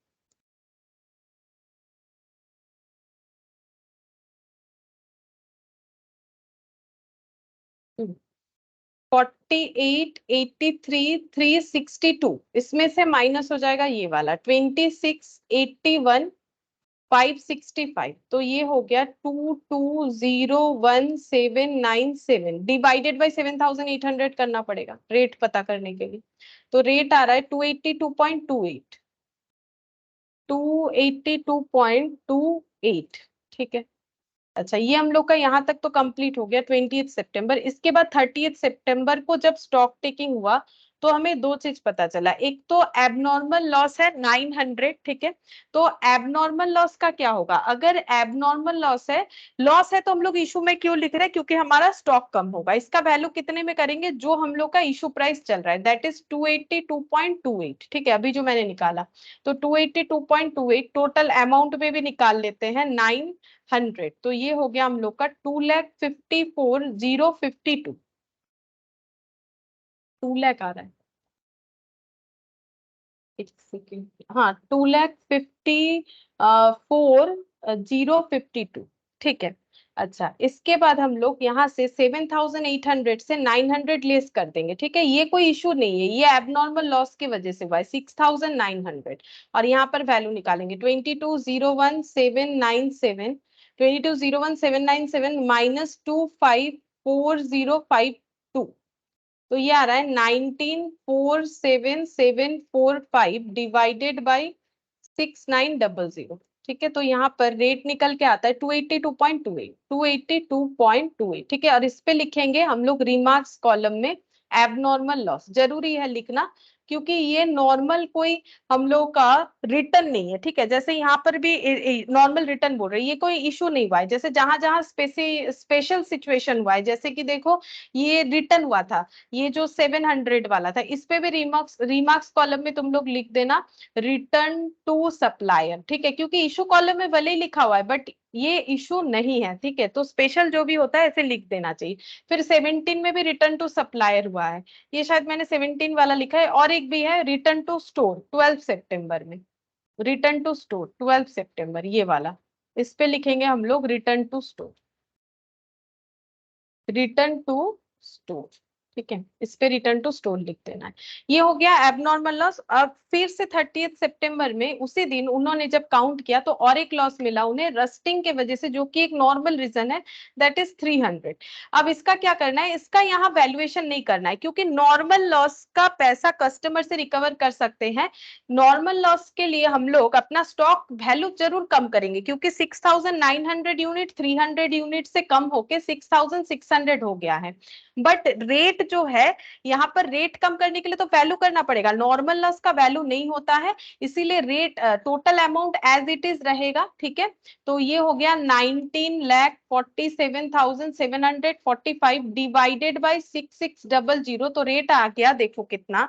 4883,362, इसमें से माइनस हो जाएगा ये वाला 2681,565, तो ये हो गया 2201,797 डिवाइडेड बाई 7,800 करना पड़ेगा रेट पता करने के लिए। तो रेट आ रहा है 282.28, 282.28, ठीक है। अच्छा ये हम लोग का यहाँ तक तो कंप्लीट हो गया 20 सितंबर। इसके बाद 30 सितंबर को जब स्टॉक टेकिंग हुआ तो हमें दो चीज पता चला, एक तो एबनॉर्मल लॉस है 900, ठीक है। तो एबनॉर्मल लॉस का क्या होगा, अगर एबनॉर्मल लॉस है तो हम लोग इशू में क्यों लिख रहे हैं, क्योंकि हमारा स्टॉक कम होगा। इसका वैल्यू कितने में करेंगे, जो हम लोग का इशू प्राइस चल रहा है दैट इज 282.28, ठीक है, अभी जो मैंने निकाला। तो 282.28 टोटल अमाउंट में भी निकाल लेते हैं 900, तो ये हो गया हम लोग का 2,54,052, 2 लाख आ रहा है, एक सेकेंड, हाँ 2,54,052, ठीक है। अच्छा इसके बाद हम लोग यहाँ से 7,800 से 900 लेस कर देंगे, ठीक है। ये कोई इशू नहीं है, ये एबनॉर्मल लॉस की वजह से हुआ है 6,900, और यहाँ पर वैल्यू निकालेंगे 22,01,797, 22,01,797 माइनस 25,4052, तो ये आ रहा है 19,47,745 डिवाइडेड बाई 6,900, ठीक है। तो यहाँ पर रेट निकल के आता है 282.28, 282.28, ठीक है। और इस पे लिखेंगे हम लोग रिमार्क्स कॉलम में एबनॉर्मल लॉस, जरूरी है लिखना क्योंकि ये नॉर्मल कोई हम लोग का रिटर्न नहीं है, ठीक है। जैसे यहाँ पर भी नॉर्मल रिटर्न बोल रहे हैं, ये कोई इशू नहीं हुआ है। जैसे जहां जहां स्पेशल सिचुएशन हुआ है, जैसे कि देखो ये रिटर्न हुआ था, ये जो 700 वाला था, इस पे भी रिमार्क्स रिमार्क्स कॉलम में तुम लोग लिख देना रिटर्न टू सप्लायर, ठीक है। क्योंकि इशू कॉलम में भले ही लिखा हुआ है बट ये इशू नहीं है, ठीक है। तो स्पेशल जो भी होता है ऐसे लिख देना चाहिए। फिर 17 में भी रिटर्न टू सप्लायर हुआ है, ये शायद मैंने 17 वाला लिखा है। और एक भी है रिटर्न टू स्टोर 12 सितंबर में, रिटर्न टू स्टोर 12 सितंबर ये वाला, इस पे लिखेंगे हम लोग return to store, return to store. ठीक है, इस पे रिटर्न टू स्टोर लिख देना है। ये हो गया एबनॉर्मल लॉस। अब फिर से 30 सितंबर में उसी दिन उन्होंने जब काउंट किया तो और एक लॉस मिला उन्हें रस्टिंग के वजह से, जो कि एक नॉर्मल रीजन है, दैट इज 300। अब इसका क्या करना है, इसका यहाँ वैल्यूएशन नहीं करना है क्योंकि नॉर्मल लॉस का पैसा कस्टमर से रिकवर कर सकते हैं। नॉर्मल लॉस के लिए हम लोग अपना स्टॉक वैल्यू जरूर कम करेंगे क्योंकि 6900 यूनिट 300 यूनिट से कम होके 6600 हो गया है। बट रेट जो है, यहाँ पर रेट कम करने के लिए तो वैल्यू करना पड़ेगा, नॉर्मल लॉस का वैल्यू नहीं होता है, इसीलिए rate total amount as it is रहेगा। ठीक है, तो ये हो गया 19,47,745 डिवाइडेड बाई 6600, तो रेट आ गया देखो कितना,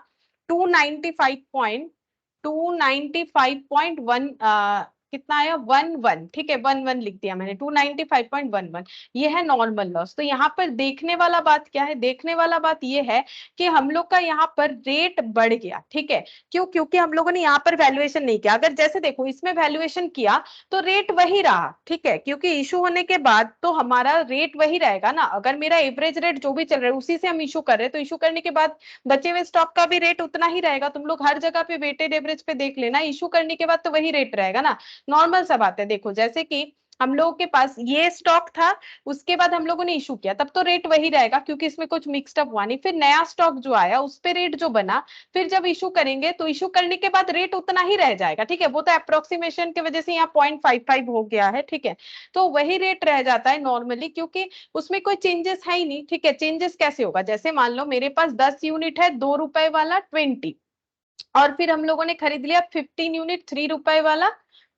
295.1 कितना आया 11। ठीक है, 11 लिख दिया मैंने, 295.11। ये है नॉर्मल लॉस। तो यहाँ पर देखने वाला बात क्या है, देखने वाला बात ये है कि हम लोग का यहाँ पर रेट बढ़ गया। ठीक है, क्यों? क्योंकि हम लोगों ने यहाँ पर वैल्यूएशन नहीं किया। अगर जैसे देखो इसमें वैल्यूएशन किया तो रेट वही रहा। ठीक है, क्योंकि इशू होने के बाद तो हमारा रेट वही रहेगा ना। अगर मेरा एवरेज रेट जो भी चल रहा है उसी से हम इशू कर रहे हैं, तो इशू करने के बाद बचे हुए स्टॉक का भी रेट उतना ही रहेगा। तुम लोग हर जगह पे वेटेड एवरेज पे देख लेना, इशू करने के बाद तो वही रेट रहेगा ना। नॉर्मल सा बात है। देखो जैसे कि हम लोगों के पास ये स्टॉक था, उसके बाद हम लोगों ने इशू किया, तब तो रेट वही रहेगा क्योंकि इसमें कुछ मिक्सड अप हुआ नहीं। फिर नया स्टॉक जो आया उस पे रेट जो बना, फिर जब इशू करेंगे तो इशू करने के बाद रेट उतना ही रह जाएगा। ठीक है, वो तो अप्रोक्सीमेशन की वजह से यहाँ 0.55 हो गया है। ठीक है, तो वही रेट रह जाता है नॉर्मली क्योंकि उसमें कोई चेंजेस है ही नहीं। ठीक है, चेंजेस कैसे होगा, जैसे मान लो मेरे पास 10 यूनिट है, 2 रुपए वाला 20, और फिर हम लोगों ने खरीद लिया 15 यूनिट 3 रुपए वाला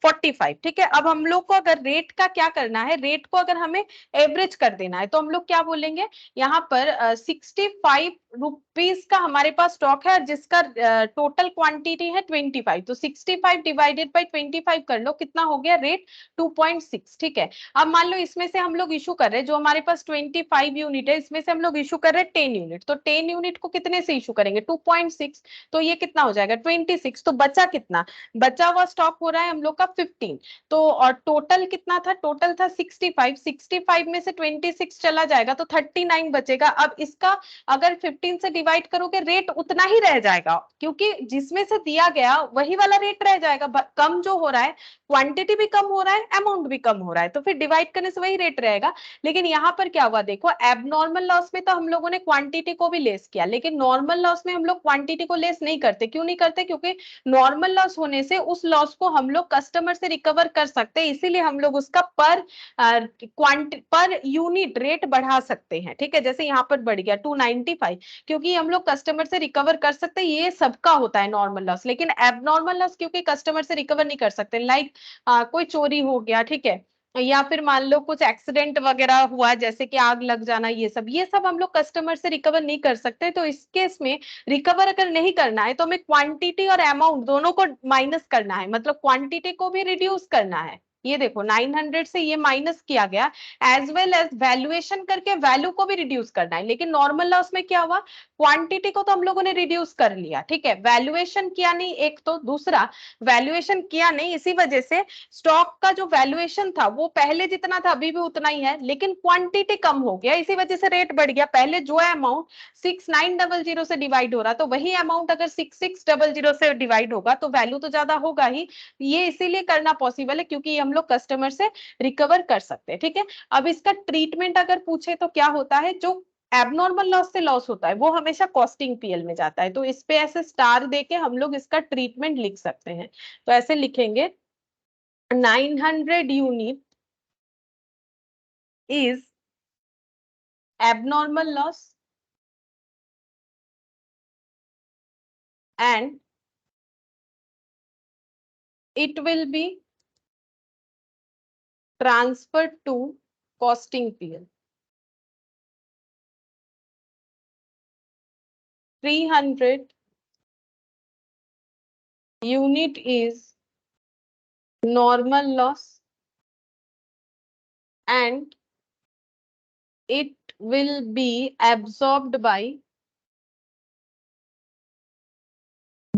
45। ठीक है, अब हम लोग को अगर रेट का क्या करना है, रेट को अगर हमें एवरेज कर देना है तो हम लोग क्या बोलेंगे, यहाँ पर 65 रुपीज का हमारे पास स्टॉक है जिसका टोटल क्वांटिटी है 25, तो 65 डिवाइडेड बाई 25 कर लो, कितना हो गया रेट 2.6। ठीक है, अब मान लो इसमें से हम लोग इशू कर रहे हैं, जो हमारे पास 25 यूनिट है इसमें से हम लोग इशू कर रहे हैं 10 यूनिट, तो 10 यूनिट को कितने से इशू करेंगे 2.6, तो ये कितना हो जाएगा 26। तो बचा कितना, बचा हुआ स्टॉक हो रहा है हम लोग का 15। तो और टोटल कितना था, टोटल था 65, 65 में से 26 चला जाएगा तो 39 बचेगा। अब इसका अगर 15 से डिवाइड करोगे रेट उतना ही रह जाएगा क्योंकि जिसमें से दिया गया वही वाला रेट रह जाएगा। कम जो हो रहा है, क्वांटिटी भी कम हो रहा है, अमाउंट भी कम हो रहा है, तो फिर डिवाइड करने से वही रेट रहेगा। लेकिन यहाँ पर क्या हुआ देखो, एबनॉर्मल लॉस में तो हम लोगों ने क्वांटिटी को भी लेस किया, लेकिन नॉर्मल लॉस में हम लोग क्वांटिटी को लेस नहीं करते। क्यों नहीं करते, क्योंकि नॉर्मल लॉस होने से उस लॉस को हम लोग कस्टमर से रिकवर कर सकते हैं, इसीलिए हम लोग उसका पर यूनिट रेट बढ़ा सकते हैं। ठीक है, जैसे यहाँ पर बढ़ गया 295 क्योंकि हम लोग कस्टमर से रिकवर कर सकते हैं, ये सबका होता है नॉर्मल लॉस। लेकिन एबनॉर्मल लॉस क्योंकि कस्टमर से रिकवर नहीं कर सकते, लाइक कोई चोरी हो गया, ठीक है, या फिर मान लो कुछ एक्सीडेंट वगैरह हुआ जैसे कि आग लग जाना, ये सब हम लोग कस्टमर से रिकवर नहीं कर सकते। तो इस केस में रिकवर अगर नहीं करना है तो हमें क्वांटिटी और अमाउंट दोनों को माइनस करना है, मतलब क्वांटिटी को भी रिड्यूस करना है। ये देखो 900 से ये माइनस किया गया, एज वेल एज वैल्यूएशन करके वैल्यू को भी रिड्यूस करना है। लेकिन नॉर्मल लॉस में क्या हुआ, क्वांटिटी को तो हम लोगों ने रिड्यूस कर लिया, ठीक है, वैल्यूएशन किया नहीं, एक तो दूसरा वैल्यूएशन किया नहीं, इसी वजह से स्टॉक का जो वैल्यूएशन था वो पहले जितना था अभी भी उतना ही है, लेकिन क्वांटिटी कम हो गया, इसी वजह से रेट बढ़ गया। पहले जो अमाउंट 6900 से डिवाइड हो रहा तो वही अमाउंट अगर 6600 से डिवाइड होगा तो वैल्यू तो ज्यादा होगा ही। ये इसीलिए करना पॉसिबल है क्योंकि हम लोग कस्टमर से रिकवर कर सकते हैं। ठीक है, अब इसका ट्रीटमेंट अगर पूछे तो क्या होता है, जो एबनॉर्मल लॉस से लॉस होता है वो हमेशा कॉस्टिंग पीएल में जाता है, तो इस पे ऐसे स्टार देके हम लोग इसका ट्रीटमेंट लिख सकते हैं। तो ऐसे लिखेंगे 900 unit is abnormal loss and it will be transferred to costing PL. 300 unit is normal loss and it will be absorbed by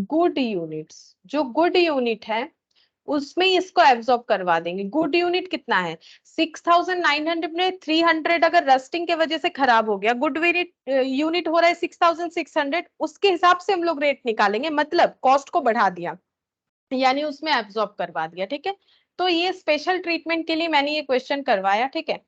good units. जो good unit है उसमें ही इसको एब्जॉर्ब करवा देंगे। गुड यूनिट कितना है 6900 में 300 अगर रस्टिंग के वजह से खराब हो गया, गुड यूनिट यूनिट हो रहा है 6600, उसके हिसाब से हम लोग रेट निकालेंगे, मतलब कॉस्ट को बढ़ा दिया यानी उसमें एब्जॉर्ब करवा दिया। ठीक है, तो ये स्पेशल ट्रीटमेंट के लिए मैंने ये क्वेश्चन करवाया। ठीक है,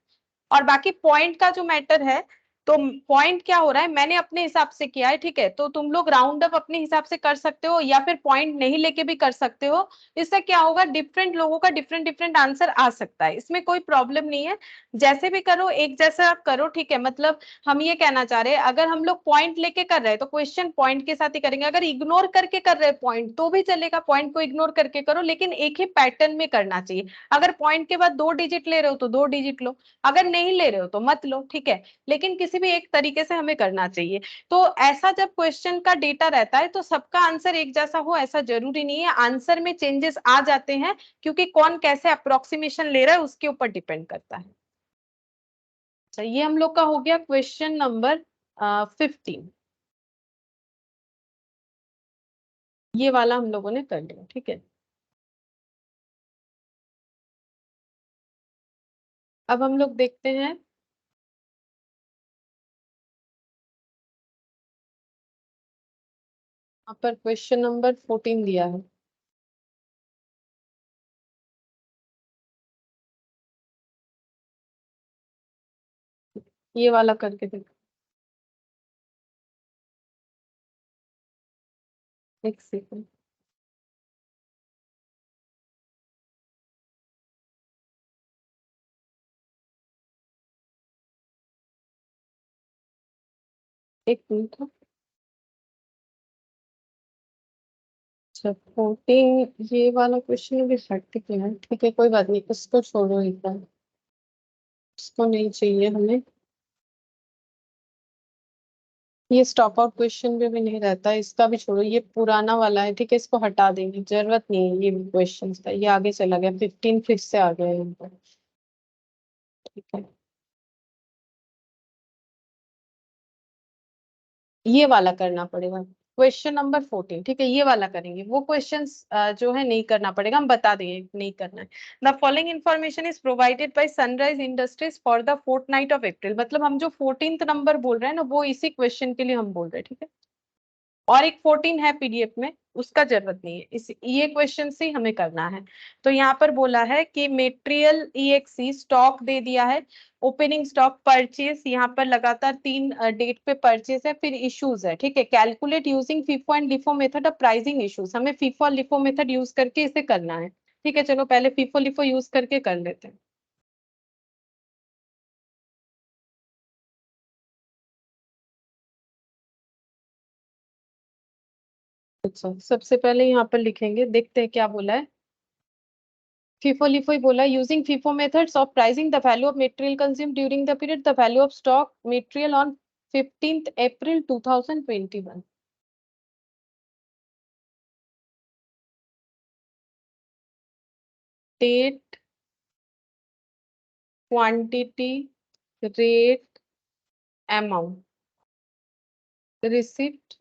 और बाकी पॉइंट का जो मैटर है, तो पॉइंट क्या हो रहा है मैंने अपने हिसाब से किया है। ठीक है, तो तुम लोग राउंड अप अपने हिसाब से कर सकते हो या फिर पॉइंट नहीं लेके भी कर सकते हो। इससे क्या होगा, डिफरेंट लोगों का डिफरेंट डिफरेंट आंसर आ सकता है, इसमें कोई प्रॉब्लम नहीं है, जैसे भी करो एक जैसा करो। ठीक है, मतलब हम ये कहना चाह रहे हैं अगर हम लोग पॉइंट लेके कर रहे हैं तो क्वेश्चन पॉइंट के साथ ही करेंगे, अगर इग्नोर करके कर रहे हैं पॉइंट तो भी चलेगा, पॉइंट को इग्नोर करके करो, लेकिन एक ही पैटर्न में करना चाहिए। अगर पॉइंट के बाद 2 डिजिट ले रहे हो तो 2 डिजिट लो, अगर नहीं ले रहे हो तो मत लो। ठीक है, लेकिन किसी भी एक तरीके से हमें करना चाहिए। तो ऐसा जब क्वेश्चन का डेटा रहता है तो सबका आंसर एक जैसा हो ऐसा जरूरी नहीं है, आंसर में चेंजेस आ जाते हैं, क्योंकि कौन कैसे अप्रोक्सीमेशन ले रहा है उसके ऊपर डिपेंड करता है। अच्छा, ये हम लोग का हो गया क्वेश्चन नंबर 15। ये वाला हम लोगों ने कर लिया। ठीक है, अब हम लोग देखते हैं यहाँ पर क्वेश्चन नंबर 14 दिया है। ये वाला करके देखो, एक सेकंड। एक मिनट। अच्छा 14, ये वाला क्वेश्चन भी हट गया है। ठीक है, कोई बात नहीं, इसको छोड़ो एक बार, इसको नहीं चाहिए हमें। ये स्टॉप आउट क्वेश्चन भी नहीं रहता है, इसका भी छोड़ो, ये पुराना वाला है। ठीक है, इसको हटा देंगे, जरूरत नहीं है ये क्वेश्चन का, ये आगे चला गया 15 फिर से आ गया है यहाँ पर। ठीक है, ये वाला करना पड़ेगा क्वेश्चन नंबर 14। ठीक है, ये वाला करेंगे, वो क्वेश्चंस जो है नहीं करना पड़ेगा, हम बता देंगे नहीं करना है। The following information is provided by Sunrise Industries for the fortnight of April, मतलब हम जो 14th नंबर बोल रहे हैं ना वो इसी क्वेश्चन के लिए हम बोल रहे हैं। ठीक है, और एक 14 है पीडीएफ में, उसका जरूरत नहीं है, इस ये क्वेश्चन से ही हमें करना है। तो यहाँ पर बोला है कि मेटेरियल ईएक्सी स्टॉक दे दिया है, ओपनिंग स्टॉक, परचेस, यहाँ पर लगातार 3 डेट पे परचेस है, फिर इश्यूज है। ठीक है, calculate using FIFO and LIFO method of pricing issues, हमें फीफो और लिफो मेथड यूज करके इसे करना है। ठीक है, चलो पहले फीफो लिफो यूज करके कर लेते हैं। अच्छा, सबसे पहले यहाँ पर लिखेंगे, देखते हैं क्या बोला है। FIFO LIFO ही बोला, using FIFO methods of pricing the value of material consume during the period, the value of stock material on 15th April 2021। Date, quantity, rate, amount, receipt,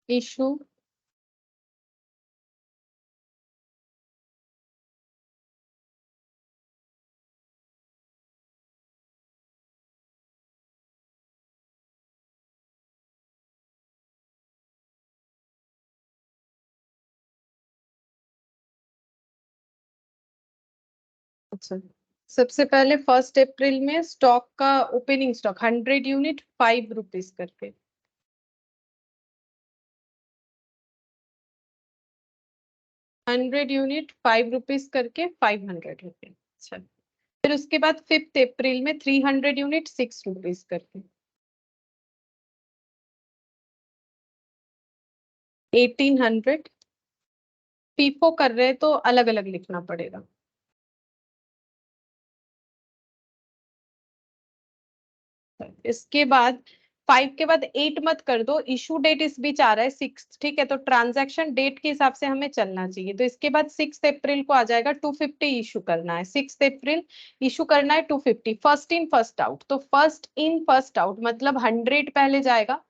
issue, अच्छा सबसे पहले 1 अप्रैल में स्टॉक का ओपनिंग स्टॉक 100 यूनिट 5 रुपीज करके, 100 यूनिट 5 रुपीज करके 500 रुपये। अच्छा, फिर उसके बाद 5 अप्रैल में 300 यूनिट 6 रुपीज करके, 1800। फीफो कर रहे हैं तो अलग अलग लिखना पड़ेगा। इसके बाद 5 के बाद 8 मत कर दो, इशू डेट इस बीच आ रहा है 6। ठीक है, तो ट्रांजैक्शन डेट के हिसाब से हमें चलना चाहिए, तो इसके बाद 6 अप्रैल को आ जाएगा 250 इशू करना है, 6 अप्रैल इशू करना है 250। फर्स्ट इन फर्स्ट आउट, तो फर्स्ट इन फर्स्ट आउट मतलब 100 पहले जाएगा,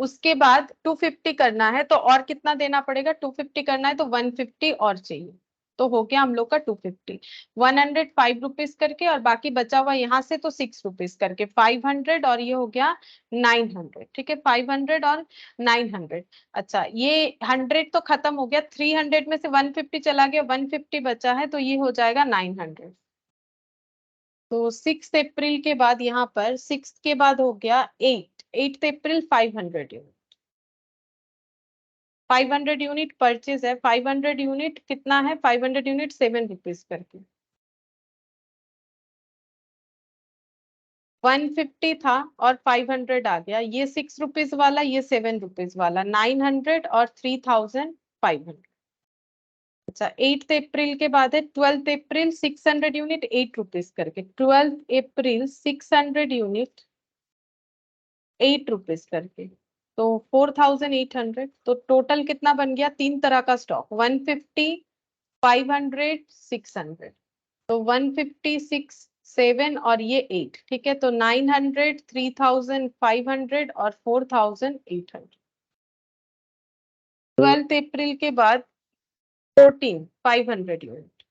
उसके बाद 250 करना है तो और कितना देना पड़ेगा, 250 करना है तो 150 और चाहिए, तो हो गया हम लोग का 250, 105 रुपीज करके, और बाकी बचा हुआ यहाँ से तो 6 रुपीज करके 500, और ये हो गया 900। ठीक है, 500 और 900। अच्छा, ये 100 तो खत्म हो गया, 300 में से 150 चला गया, 150 बचा है, तो ये हो जाएगा 900। तो 6 अप्रैल के बाद यहाँ पर 6 के बाद हो गया 8 अप्रैल 500 यूनिट, 500 यूनिट परचेज है, 500 यूनिट कितना है, 500 यूनिट 7 रुपीज करके, 150 था और 500 आ गया, ये 6 रुपीज वाला, ये 7 रुपीज वाला, 900 और 3500। अच्छा, 8 अप्रैल के बाद है 12 अप्रैल 600 यूनिट 8 रुपीज करके, 12 अप्रैल 600 यूनिट 8 रुपीज करके, तो 4800। तो टोटल कितना बन गया, तीन तरह का स्टॉक, 150, 500, 600, तो 150, 6, 7 और ये 8। ठीक है, तो 900, 3500 और 4800। 12 अप्रैल के बाद 500 यूनिट,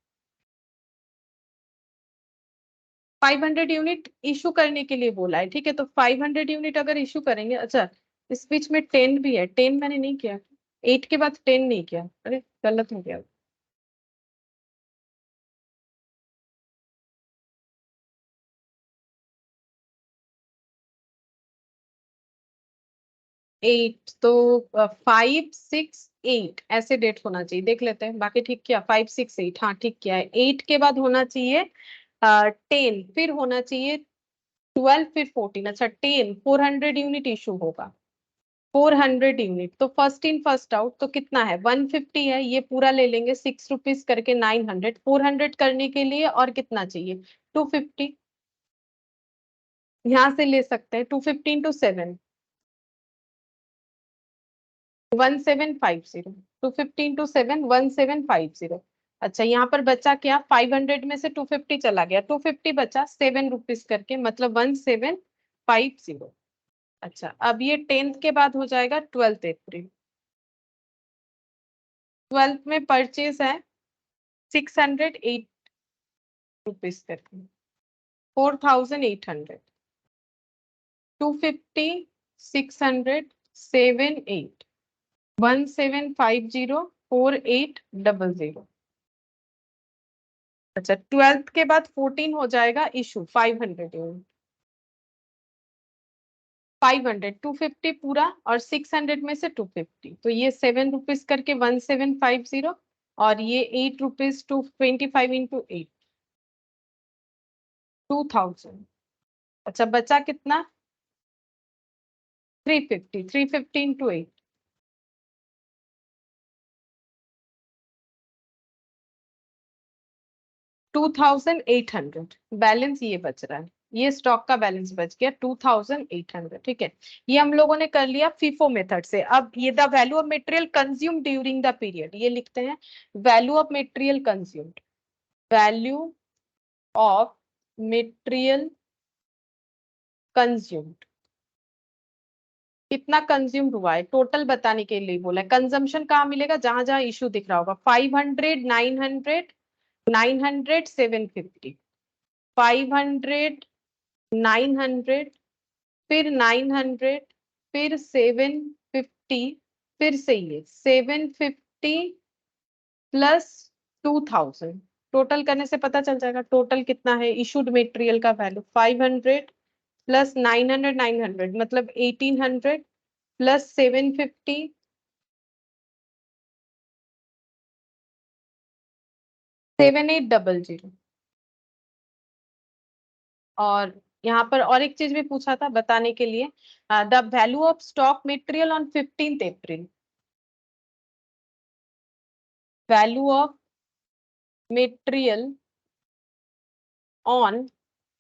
500 यूनिट इशू करने के लिए बोला है। ठीक है, तो 500 यूनिट अगर इशू करेंगे, अच्छा इस बीच में 10 भी है, 10 मैंने नहीं किया, 8 के बाद 10 नहीं किया, अरे गलत हो गया। 8 तो 5, 6, 8 ऐसे डेट होना चाहिए, देख लेते हैं, बाकी ठीक किया, 5, 6, 8, हाँ ठीक किया है। 8 के बाद होना चाहिए 10, फिर होना चाहिए 12, फिर 14। अच्छा, 10 400 यूनिट इशू होगा, 400 यूनिट, तो फर्स्ट इन फर्स्ट आउट, तो कितना है, 150 है, ये पूरा ले लेंगे 6 रुपीज करके, 900, 400 करने के लिए और कितना चाहिए, 250, यहाँ से ले सकते हैं, 250 इंटू 7, 1750, 250 इंटू 7, 1750। अच्छा, यहाँ पर बचा क्या, 500 में से 250 चला गया, 250 बचा 7 रुपीज करके, मतलब 1750। अच्छा, अब ये 10th के बाद हो जाएगा 12 अप्रैल, 12th में परचेज है 608 रुपीज करके, 4800, 250, 600, 7, 8, 1750, 4800। अच्छा, 12th के बाद 14 हो जाएगा इशू 500 यूनिट, 500, 250 पूरा और 600 में से 250, तो ये 7 रुपीज करके 1750, और ये 8 रुपीज, 225 इंटू 8, 2000। अच्छा, बचा कितना, 350, 350 इंटू 8, 2800। बैलेंस ये बच रहा है, ये स्टॉक का बैलेंस बच गया 2800। ठीक है, ये हम लोगों ने कर लिया फीफो मेथड से। अब ये the value of material consume during the period, ये लिखते हैं value of material consumed, value of material consumed, कितना कंज्यूम्ड हुआ है टोटल बताने के लिए बोला है। कंजम्पशन कहाँ मिलेगा, जहां जहां इशू दिख रहा होगा, 500, 900, 900, 750, 500, 900, फिर 900, फिर 750, फिर से ये 750 प्लस 2000, टोटल करने से पता चल जाएगा टोटल कितना है। इशूड मटेरियल का वैल्यू 500 प्लस 900, 900 मतलब 1800 प्लस 750, 7800। और यहाँ पर और एक चीज भी पूछा था बताने के लिए, the value of stock material on 15 April, value of material on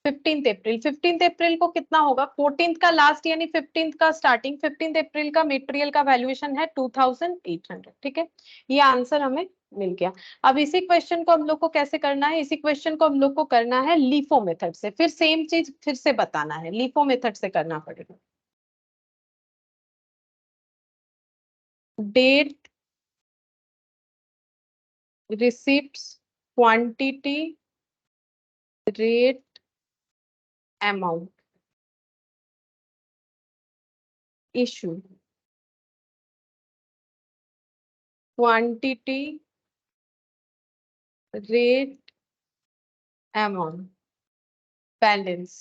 15 अप्रैल, 15 अप्रैल को कितना होगा, 14th का लास्ट यानी 15th का स्टार्टिंग, 15 अप्रैल का मटेरियल का वैल्यूएशन है 2800। ठीक है, ये आंसर हमें मिल गया। अब इसी क्वेश्चन को हम लोग को कैसे करना है, इसी क्वेश्चन को हम लोग को करना है लीफो मेथड से, फिर सेम चीज फिर से बताना है, लीफो मेथड से करना पड़ेगा। Date, receipts, quantity, rate, amount, issue, quantity, rate, amount, balance,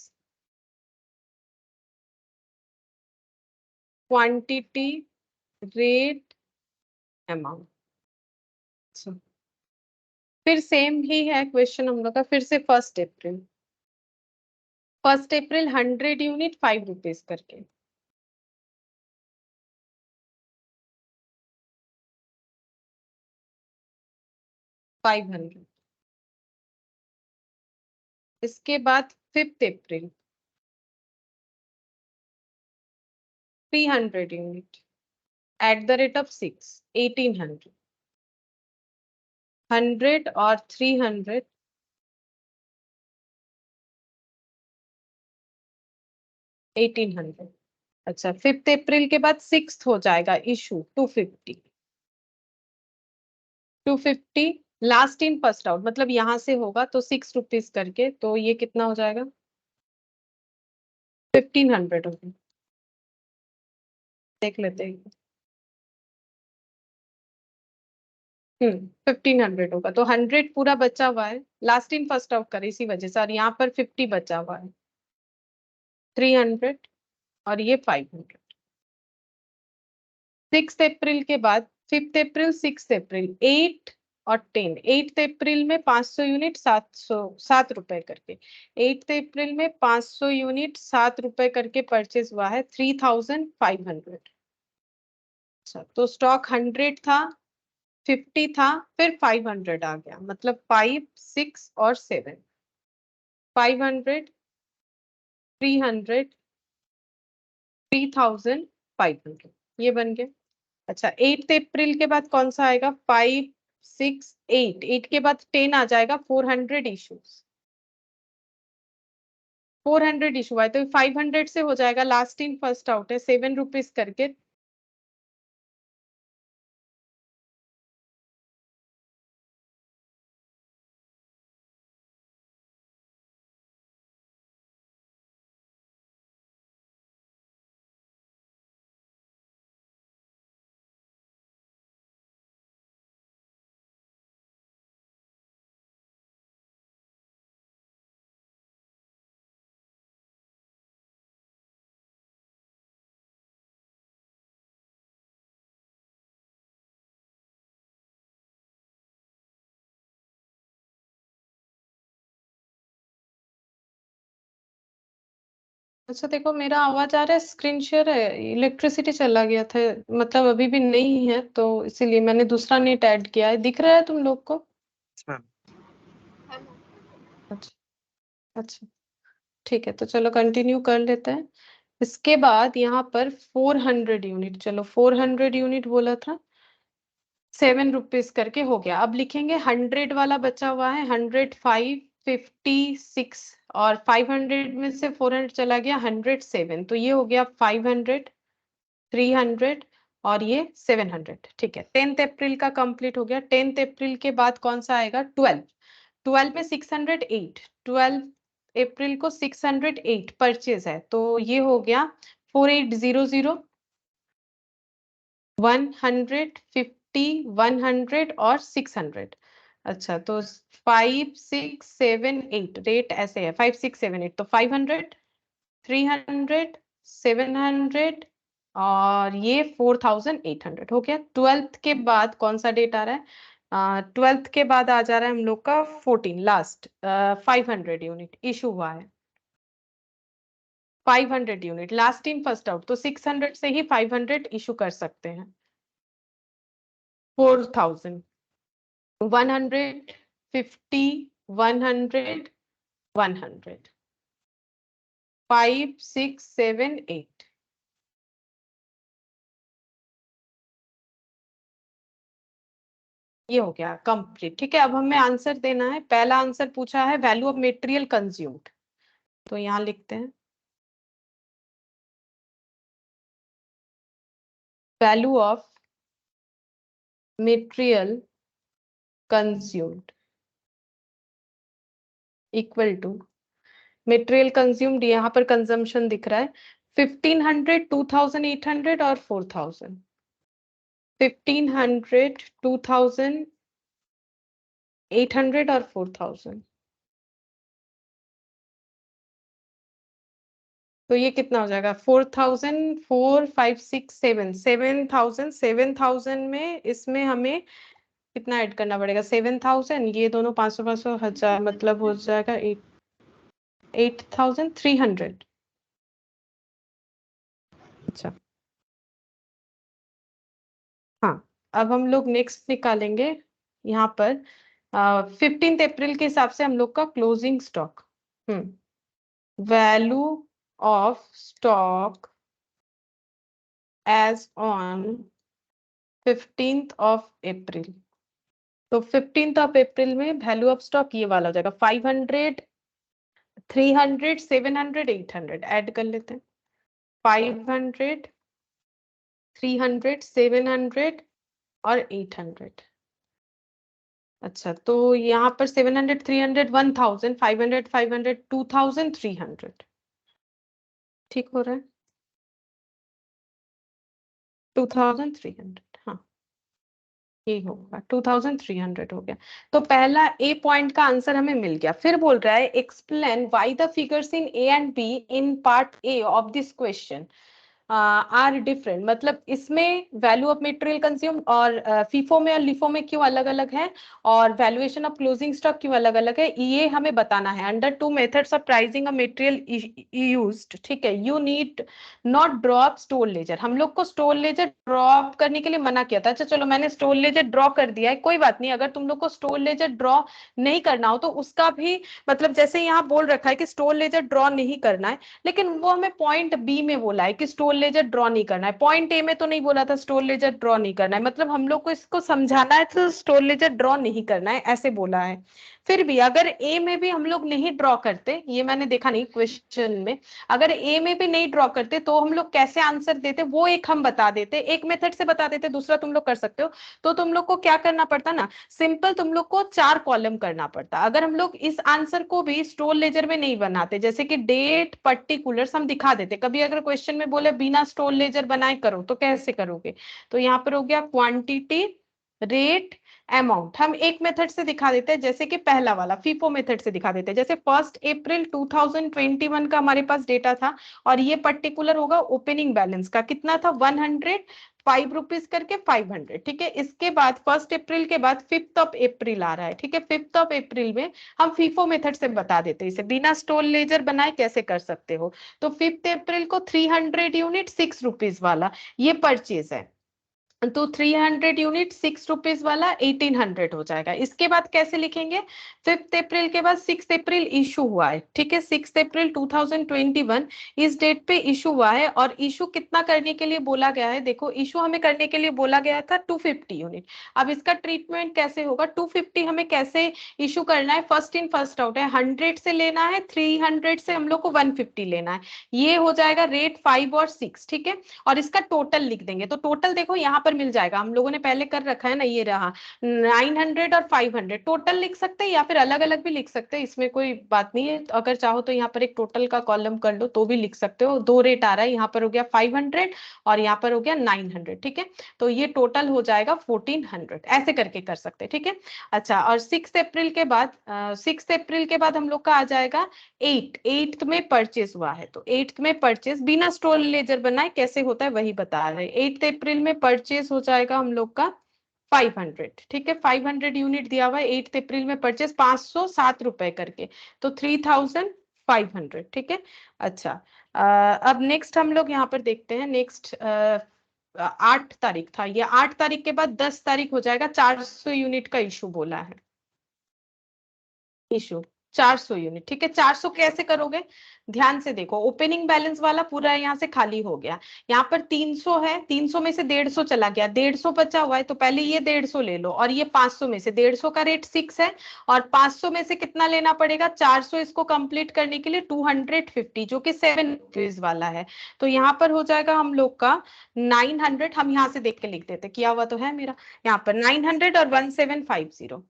quantity, rate, amount. फिर सेम ही है क्वेश्चन हम लोग का, फिर से 1 अप्रैल। 1 अप्रैल 100 यूनिट 5 रुपीज करके, $500। इसके बाद 5 अप्रैल 300 unit eight the rate of 6, 1800। 100 और 300, 1800। अच्छा, 5 अप्रैल के बाद 6 हो जाएगा issue 250। 250 last in first out, मतलब यहां से होगा तो 6 रुपीज करके, तो ये कितना हो जाएगा? 1500 होगा। देख लेते हैं। 1500 होगा, तो 100 पूरा बचा हुआ है, लास्ट इन फर्स्ट आउट कर इसी वजह से, और यहाँ पर 50 बचा हुआ है, 300 और ये 500। 6 अप्रैल के बाद 5 अप्रैल, 6 अप्रैल 8 और 10। 8 अप्रैल में 500 यूनिट 7 रुपए करके, 8 अप्रैल में 500 यूनिट 7 रुपए करके परचेज हुआ है, 3500। अच्छा, तो स्टॉक 100 था, 50 था, फिर 500 आ गया, मतलब 5, 6 और 7। 500, 300, 3500, ये बन गया। अच्छा, 8 अप्रैल के बाद कौन सा आएगा? 5, 6, 8। 8 के बाद 10 आ जाएगा, 400 इशूज। 400 इशू आए तो 500 से हो जाएगा, लास्ट इन फर्स्ट आउट है, 7 रुपीज करके। अच्छा देखो, मेरा आवाज आ रहा है? स्क्रीन शेयर है, इलेक्ट्रिसिटी चला गया था, मतलब अभी भी नहीं है, तो इसीलिए मैंने दूसरा नेट ऐड किया है। दिख रहा है तुम लोग को? हाँ मैम। अच्छा, अच्छा, ठीक है, तो चलो कंटिन्यू कर लेते हैं। इसके बाद यहाँ पर 400 यूनिट, चलो 400 यूनिट बोला था, 7 रुपीज करके हो गया। अब लिखेंगे 100 वाला बचा हुआ है, 100, 5, 50, 6 और 500 में से 400 चला गया, 107, तो ये हो गया 500, 300 और ये 700। ठीक है, 10 अप्रैल का कंप्लीट हो गया। 10 अप्रैल के बाद कौन सा आएगा? 12। 12 में 608, 12 अप्रैल को 608 परचेज है, तो ये हो गया 4800, 150, 100 और 600। अच्छा, तो 5, 6, 7, 8 रेट ऐसे है, 5, 6, 7, 8, तो 500, 300, 700 और ये 4800 हो गया। 12th के बाद कौन सा डेट आ रहा है? 12th के बाद आ जा रहा है हम लोग का 14, लास्ट 500 यूनिट इशू हुआ है। 500 unit last in first out, तो 600 से ही 500 इशू कर सकते हैं। 4000, 100, 50, 100, 100, 5, 6, 7, 8। ये हो गया कंप्लीट। ठीक है, अब हमें आंसर देना है। पहला आंसर पूछा है वैल्यू ऑफ मटेरियल कंज्यूम्ड, तो यहाँ लिखते हैं value of material consumed equal to material consumed, यहाँ पर कंजम्पशन दिख रहा है 1500, 2800 और 4000। 1500, 2800 और 4000। तो ये कितना हो जाएगा? 4000, 4, 5, 6, 7, 7000। 7000 में इसमें हमें कितना ऐड करना पड़ेगा? 7000, ये दोनों 500 500 1000, मतलब हो जाएगा 8300। अच्छा हाँ, अब हम लोग नेक्स्ट निकालेंगे यहाँ पर 15 अप्रैल के हिसाब से हम लोग का closing stock. Value of stock as on 15th of April. तो 15th ऑफ अप्रैल में वैल्यू ऑफ स्टॉक ये वाला हो जाएगा 500, 300, 700, 800। ऐड कर लेते हैं 500, 300, 700 और 800। अच्छा, तो यहाँ पर 700, 300, 1000, 500, 500, 2300। ठीक हो रहा है? 2300, हाँ ये होगा 2300 हो गया। तो पहला ए पॉइंट का आंसर हमें मिल गया। फिर बोल रहा है explain why the figures in A and B in part A of this question are different. मतलब इसमें वैल्यू ऑफ मटेरियल कंज्यूम और फीफो में और लिफो में क्यों अलग अलग है, और वैल्यूएशन ऑफ क्लोजिंग स्टॉक क्यों अलग अलग है, ये हमें बताना है। Under two methods of pricing a material used, ठीक है, you need not drop store laser. हम लोग को स्टोर लेजर ड्रॉप करने के लिए मना किया था। अच्छा चलो, मैंने स्टोर लेजर ड्रॉ कर दिया है, कोई बात नहीं। अगर तुम लोग को स्टोर लेजर ड्रॉ नहीं करना हो तो उसका भी मतलब जैसे यहाँ बोल रखा है कि स्टोर लेजर ड्रॉ नहीं करना है, लेकिन वो हमें पॉइंट बी में बोला है कि स्टोर लेजर ड्रॉ नहीं करना है। पॉइंट ए में तो नहीं बोला था स्टोर लेजर ड्रॉ नहीं करना है। मतलब हम लोग को इसको समझाना है तो स्टोर लेजर ड्रॉ नहीं करना है ऐसे बोला है। फिर भी अगर ए में भी हम लोग नहीं ड्रॉ करते, ये मैंने देखा नहीं क्वेश्चन में, अगर ए में भी नहीं ड्रॉ करते तो हम लोग कैसे आंसर देते वो एक हम बता देते, एक मेथड से बता देते, दूसरा तुम लोग कर सकते हो। तो तुम लोग को क्या करना पड़ता ना, सिंपल तुम लोग को 4 कॉलम करना पड़ता। अगर हम लोग इस आंसर को भी स्टोर लेजर में नहीं बनाते, जैसे कि डेट पर्टिकुलर्स हम दिखा देते, कभी अगर क्वेश्चन में बोले बिना स्टोर लेजर बनाए करो तो कैसे करोगे? तो यहाँ पर हो गया क्वांटिटी, रेट, अमाउंट। हम एक मेथड से दिखा देते हैं, जैसे कि पहला वाला फीफो मेथड से दिखा देते हैं। जैसे 1 अप्रैल 2021 का हमारे पास डेटा था, और ये पर्टिकुलर होगा ओपनिंग बैलेंस का कितना था, 105 रुपीज करके 500। ठीक है, इसके बाद 1 अप्रैल के बाद 5th ऑफ अप्रैल आ रहा है। ठीक है, 5th ऑफ अप्रैल में हम फीफो मेथड से बता देते हैं, इसे बिना स्टोर लेजर बनाए कैसे कर सकते हो। तो 5th अप्रैल को 300 यूनिट 6 रुपीज वाला ये परचेज है, तो 300 यूनिट 6 रुपीज वाला 1800 हो जाएगा। इसके बाद कैसे लिखेंगे, 5th अप्रैल के बाद 6 अप्रैल इशू हुआ है। ठीक है, 6 अप्रैल 2021 इस डेट पे इशू हुआ है, और इशू कितना करने के लिए बोला गया है, देखो इशू हमें करने के लिए बोला गया था 250 यूनिट। अब इसका ट्रीटमेंट कैसे होगा, 250 हमें कैसे इशू करना है, फर्स्ट इन फर्स्ट आउट है, 100 से लेना है, 300 से हम लोग को 150 लेना है। ये हो जाएगा रेट 5 और 6। ठीक है, और इसका टोटल लिख देंगे। तो टोटल देखो यहाँ पर मिल जाएगा, हम लोगों ने पहले कर रखा है ना, ये रहा 900 और 500। टोटल लिख सकते हैं या फिर अलग अलग भी लिख सकते हैं, इसमें कोई बात नहीं है। अगर चाहो तो यहाँ पर एक टोटल का कॉलम कर लो तो भी लिख सकते हो। 2 रेट आ रहा है, यहाँ पर हो गया 500 और यहाँ पर हो गया 900। ठीक है, तो ये टोटल हो जाएगा 1400, ऐसे करके कर सकते हैं। ठीक है, अच्छा, और 6 अप्रैल के बाद 6 अप्रैल के बाद हम लोग का आ जाएगा 8th में परचेस हुआ है। तो 8th में परचेस बिना स्टोर लेजर बनाए कैसे होता है वही बता रहे हैं। 8th अप्रैल में परचेस हो जाएगा हम लोग का 500। ठीक है, 500 यूनिट दिया हुआ है, 8th अप्रैल में परचेस 507 रुपए करके, तो 3500। ठीक है, अच्छा, अब नेक्स्ट हम लोग यहाँ पर देखते हैं। नेक्स्ट 8 तारीख था, ये 8 तारीख के बाद 10 तारीख हो जाएगा, 400 यूनिट का इशू बोला है। इशू 400 यूनिट, ठीक है। 400 कैसे करोगे, ध्यान से देखो, ओपनिंग बैलेंस वाला पूरा यहाँ से खाली हो गया, यहाँ पर 300 है, 300 में से 150 चला गया, 150 बचा हुआ है, तो पहले ये 150 ले लो, और ये 500 में से 150 का रेट 6 है, और 500 में से कितना लेना पड़ेगा, 400 इसको कंप्लीट करने के लिए 250, जो कि 7 रुपीज वाला है। तो यहाँ पर हो जाएगा हम लोग का 900, हम यहाँ से देख के लिख देते, किया हुआ तो है मेरा, यहाँ पर 900 और 1750,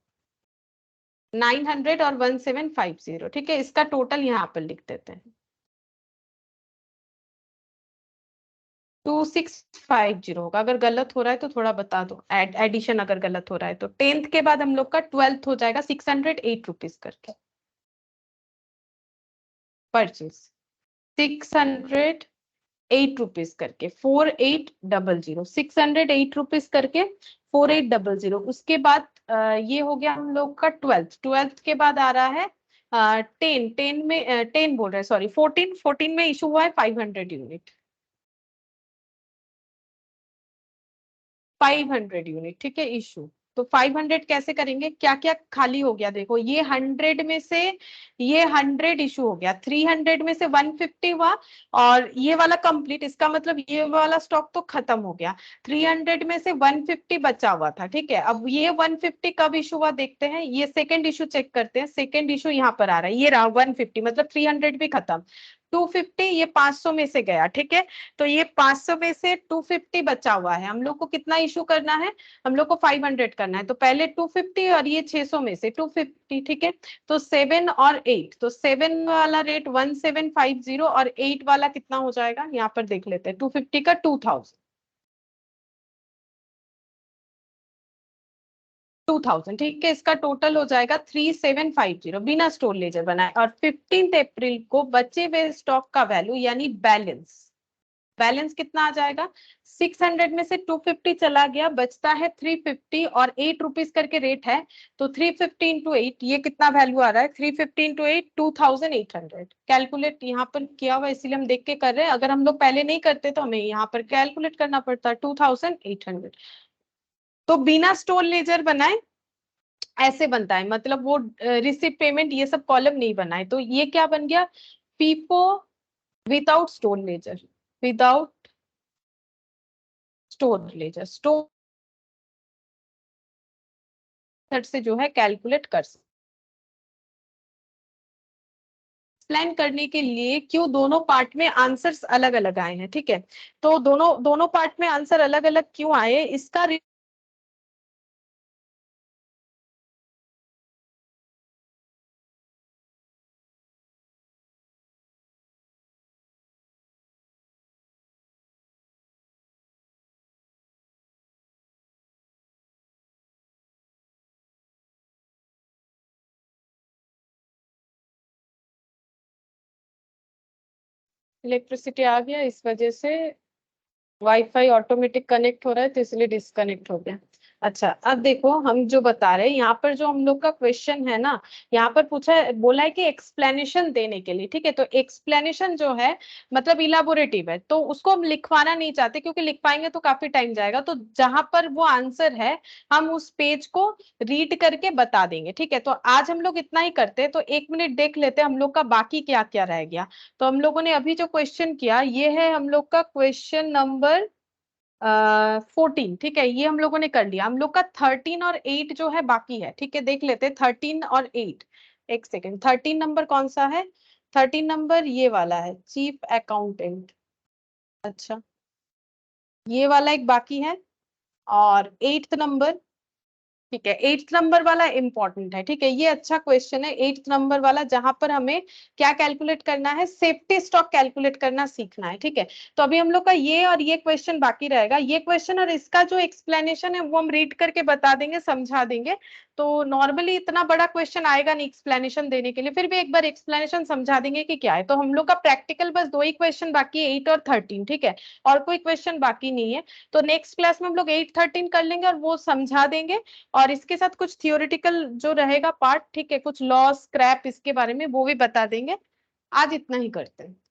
900 और 1750, ठीक है। इसका टोटल यहाँ पर लिख देते हैं 2650 होगा। अगर गलत हो रहा है तो थोड़ा बता दो, एडिशन अगर गलत हो रहा है तो। 10th के बाद हम लोग का 12th हो जाएगा 608 रुपीज करके परचेज, 608 रुपीज करके 4800, 608 रुपीज करके 4800। उसके बाद ये हो गया हम लोग का 12th के बाद आ रहा है 10 में 10 बोल रहे हैं, सॉरी 14 में इशू हुआ है 500 यूनिट, 500 यूनिट, ठीक है इशू। तो 500 कैसे करेंगे, क्या क्या खाली हो गया देखो, ये 100 में से ये 100 इशू हो गया, 300 में से 150 हुआ, और ये वाला कंप्लीट, इसका मतलब ये वाला स्टॉक तो खत्म हो गया। 300 में से 150 बचा हुआ था, ठीक है। अब ये 150 कब इशू हुआ देखते हैं, ये सेकंड इशू चेक करते हैं, सेकंड इशू यहाँ पर आ रहा है, ये रहा 150, मतलब 300 भी खत्म, 250 ये 500 में से गया, ठीक है। तो ये 500 में से 250 बचा हुआ है, हम लोग को कितना इशू करना है, हम लोग को 500 करना है, तो पहले 250 और ये 600 में से 250, ठीक है। तो 7 और 8, तो 7 वाला रेट 1750 और 8 वाला कितना हो जाएगा, यहाँ पर देख लेते हैं, 250 का 2000, 2000, ठीक है। इसका टोटल हो जाएगा 3750 बिना स्टोर लेजर बनाए। और 15 अप्रैल को बचे हुए स्टॉक का वैल्यू यानी बैलेंस, बैलेंस कितना आ जाएगा, 600 में से 250 चला गया, बचता है 350, और 8 रुपीज करके रेट है, तो 350 इंटू 8, ये कितना वैल्यू आ रहा है, 350 इंटू 8 2800। कैलकुलेट यहाँ पर किया हुआ इसलिए हम देख के कर रहे हैं, अगर हम लोग पहले नहीं करते तो हमें यहाँ पर कैलकुलेट करना पड़ता, 2800। तो बिना स्टोर लेजर बनाए ऐसे बनता है, मतलब वो रिसिप्ट पेमेंट ये सब कॉलम नहीं बनाए, तो ये क्या बन गया, FIFO without store laser, without store laser, store से जो है कैलकुलेट कर सकते। एक्सप्लेन करने के लिए क्यों दोनों पार्ट में आंसर्स अलग अलग आए हैं, ठीक है। तो दोनों पार्ट में आंसर अलग अलग क्यों आए, इसका इलेक्ट्रिसिटी आ गया, इस वजह से वाईफाई ऑटोमेटिक कनेक्ट हो रहा है, तो इसलिए डिस्कनेक्ट हो गया। अच्छा, अब देखो हम जो बता रहे हैं, यहाँ पर जो हम लोग का क्वेश्चन है ना, यहाँ पर पूछा है, बोला है कि एक्सप्लेनेशन देने के लिए, ठीक है। तो एक्सप्लेनेशन जो है मतलब इलाबोरेटिव है, तो उसको हम लिखवाना नहीं चाहते, क्योंकि लिख पाएंगे तो काफी टाइम जाएगा। तो जहां पर वो आंसर है हम उस पेज को रीड करके बता देंगे, ठीक है। तो आज हम लोग इतना ही करते हैं, तो 1 मिनट देख लेते हैं हम लोग का बाकी क्या क्या रह गया। तो हम लोगों ने अभी जो क्वेश्चन किया, ये है हम लोग का क्वेश्चन नंबर 14, ठीक है, ये हम लोगों ने कर लिया। हम लोग का 13 और 8 जो है बाकी है, ठीक है। देख लेते हैं 13 और 8, एक सेकेंड, 13 नंबर कौन सा है, 13 नंबर ये वाला है, चीफ अकाउंटेंट, अच्छा ये वाला एक बाकी है। और 8th नंबर, ठीक है, 8th नंबर वाला इंपॉर्टेंट है, ठीक है, ये अच्छा क्वेश्चन है 8th नंबर वाला, जहां पर हमें क्या कैलकुलेट करना है, सेफ्टी स्टॉक कैलकुलेट करना सीखना है, ठीक है। तो अभी हम लोग का ये और ये क्वेश्चन बाकी रहेगा, ये क्वेश्चन और इसका जो एक्सप्लेनेशन है वो हम रीड करके बता देंगे, समझा देंगे। तो नॉर्मली इतना बड़ा क्वेश्चन आएगा नहीं एक्सप्लेनेशन देने के लिए, फिर भी एक बार एक्सप्लेनेशन समझा देंगे कि क्या है। तो हम लोग का प्रैक्टिकल बस 2 ही क्वेश्चन बाकी है, 8 और 13, ठीक है, और कोई क्वेश्चन बाकी नहीं है। तो नेक्स्ट क्लास में हम लोग 8 13 कर लेंगे और वो समझा देंगे, और इसके साथ कुछ थियोरेटिकल जो रहेगा पार्ट, ठीक है, कुछ लॉ स्क्रैप इसके बारे में वो भी बता देंगे। आज इतना ही करते हैं।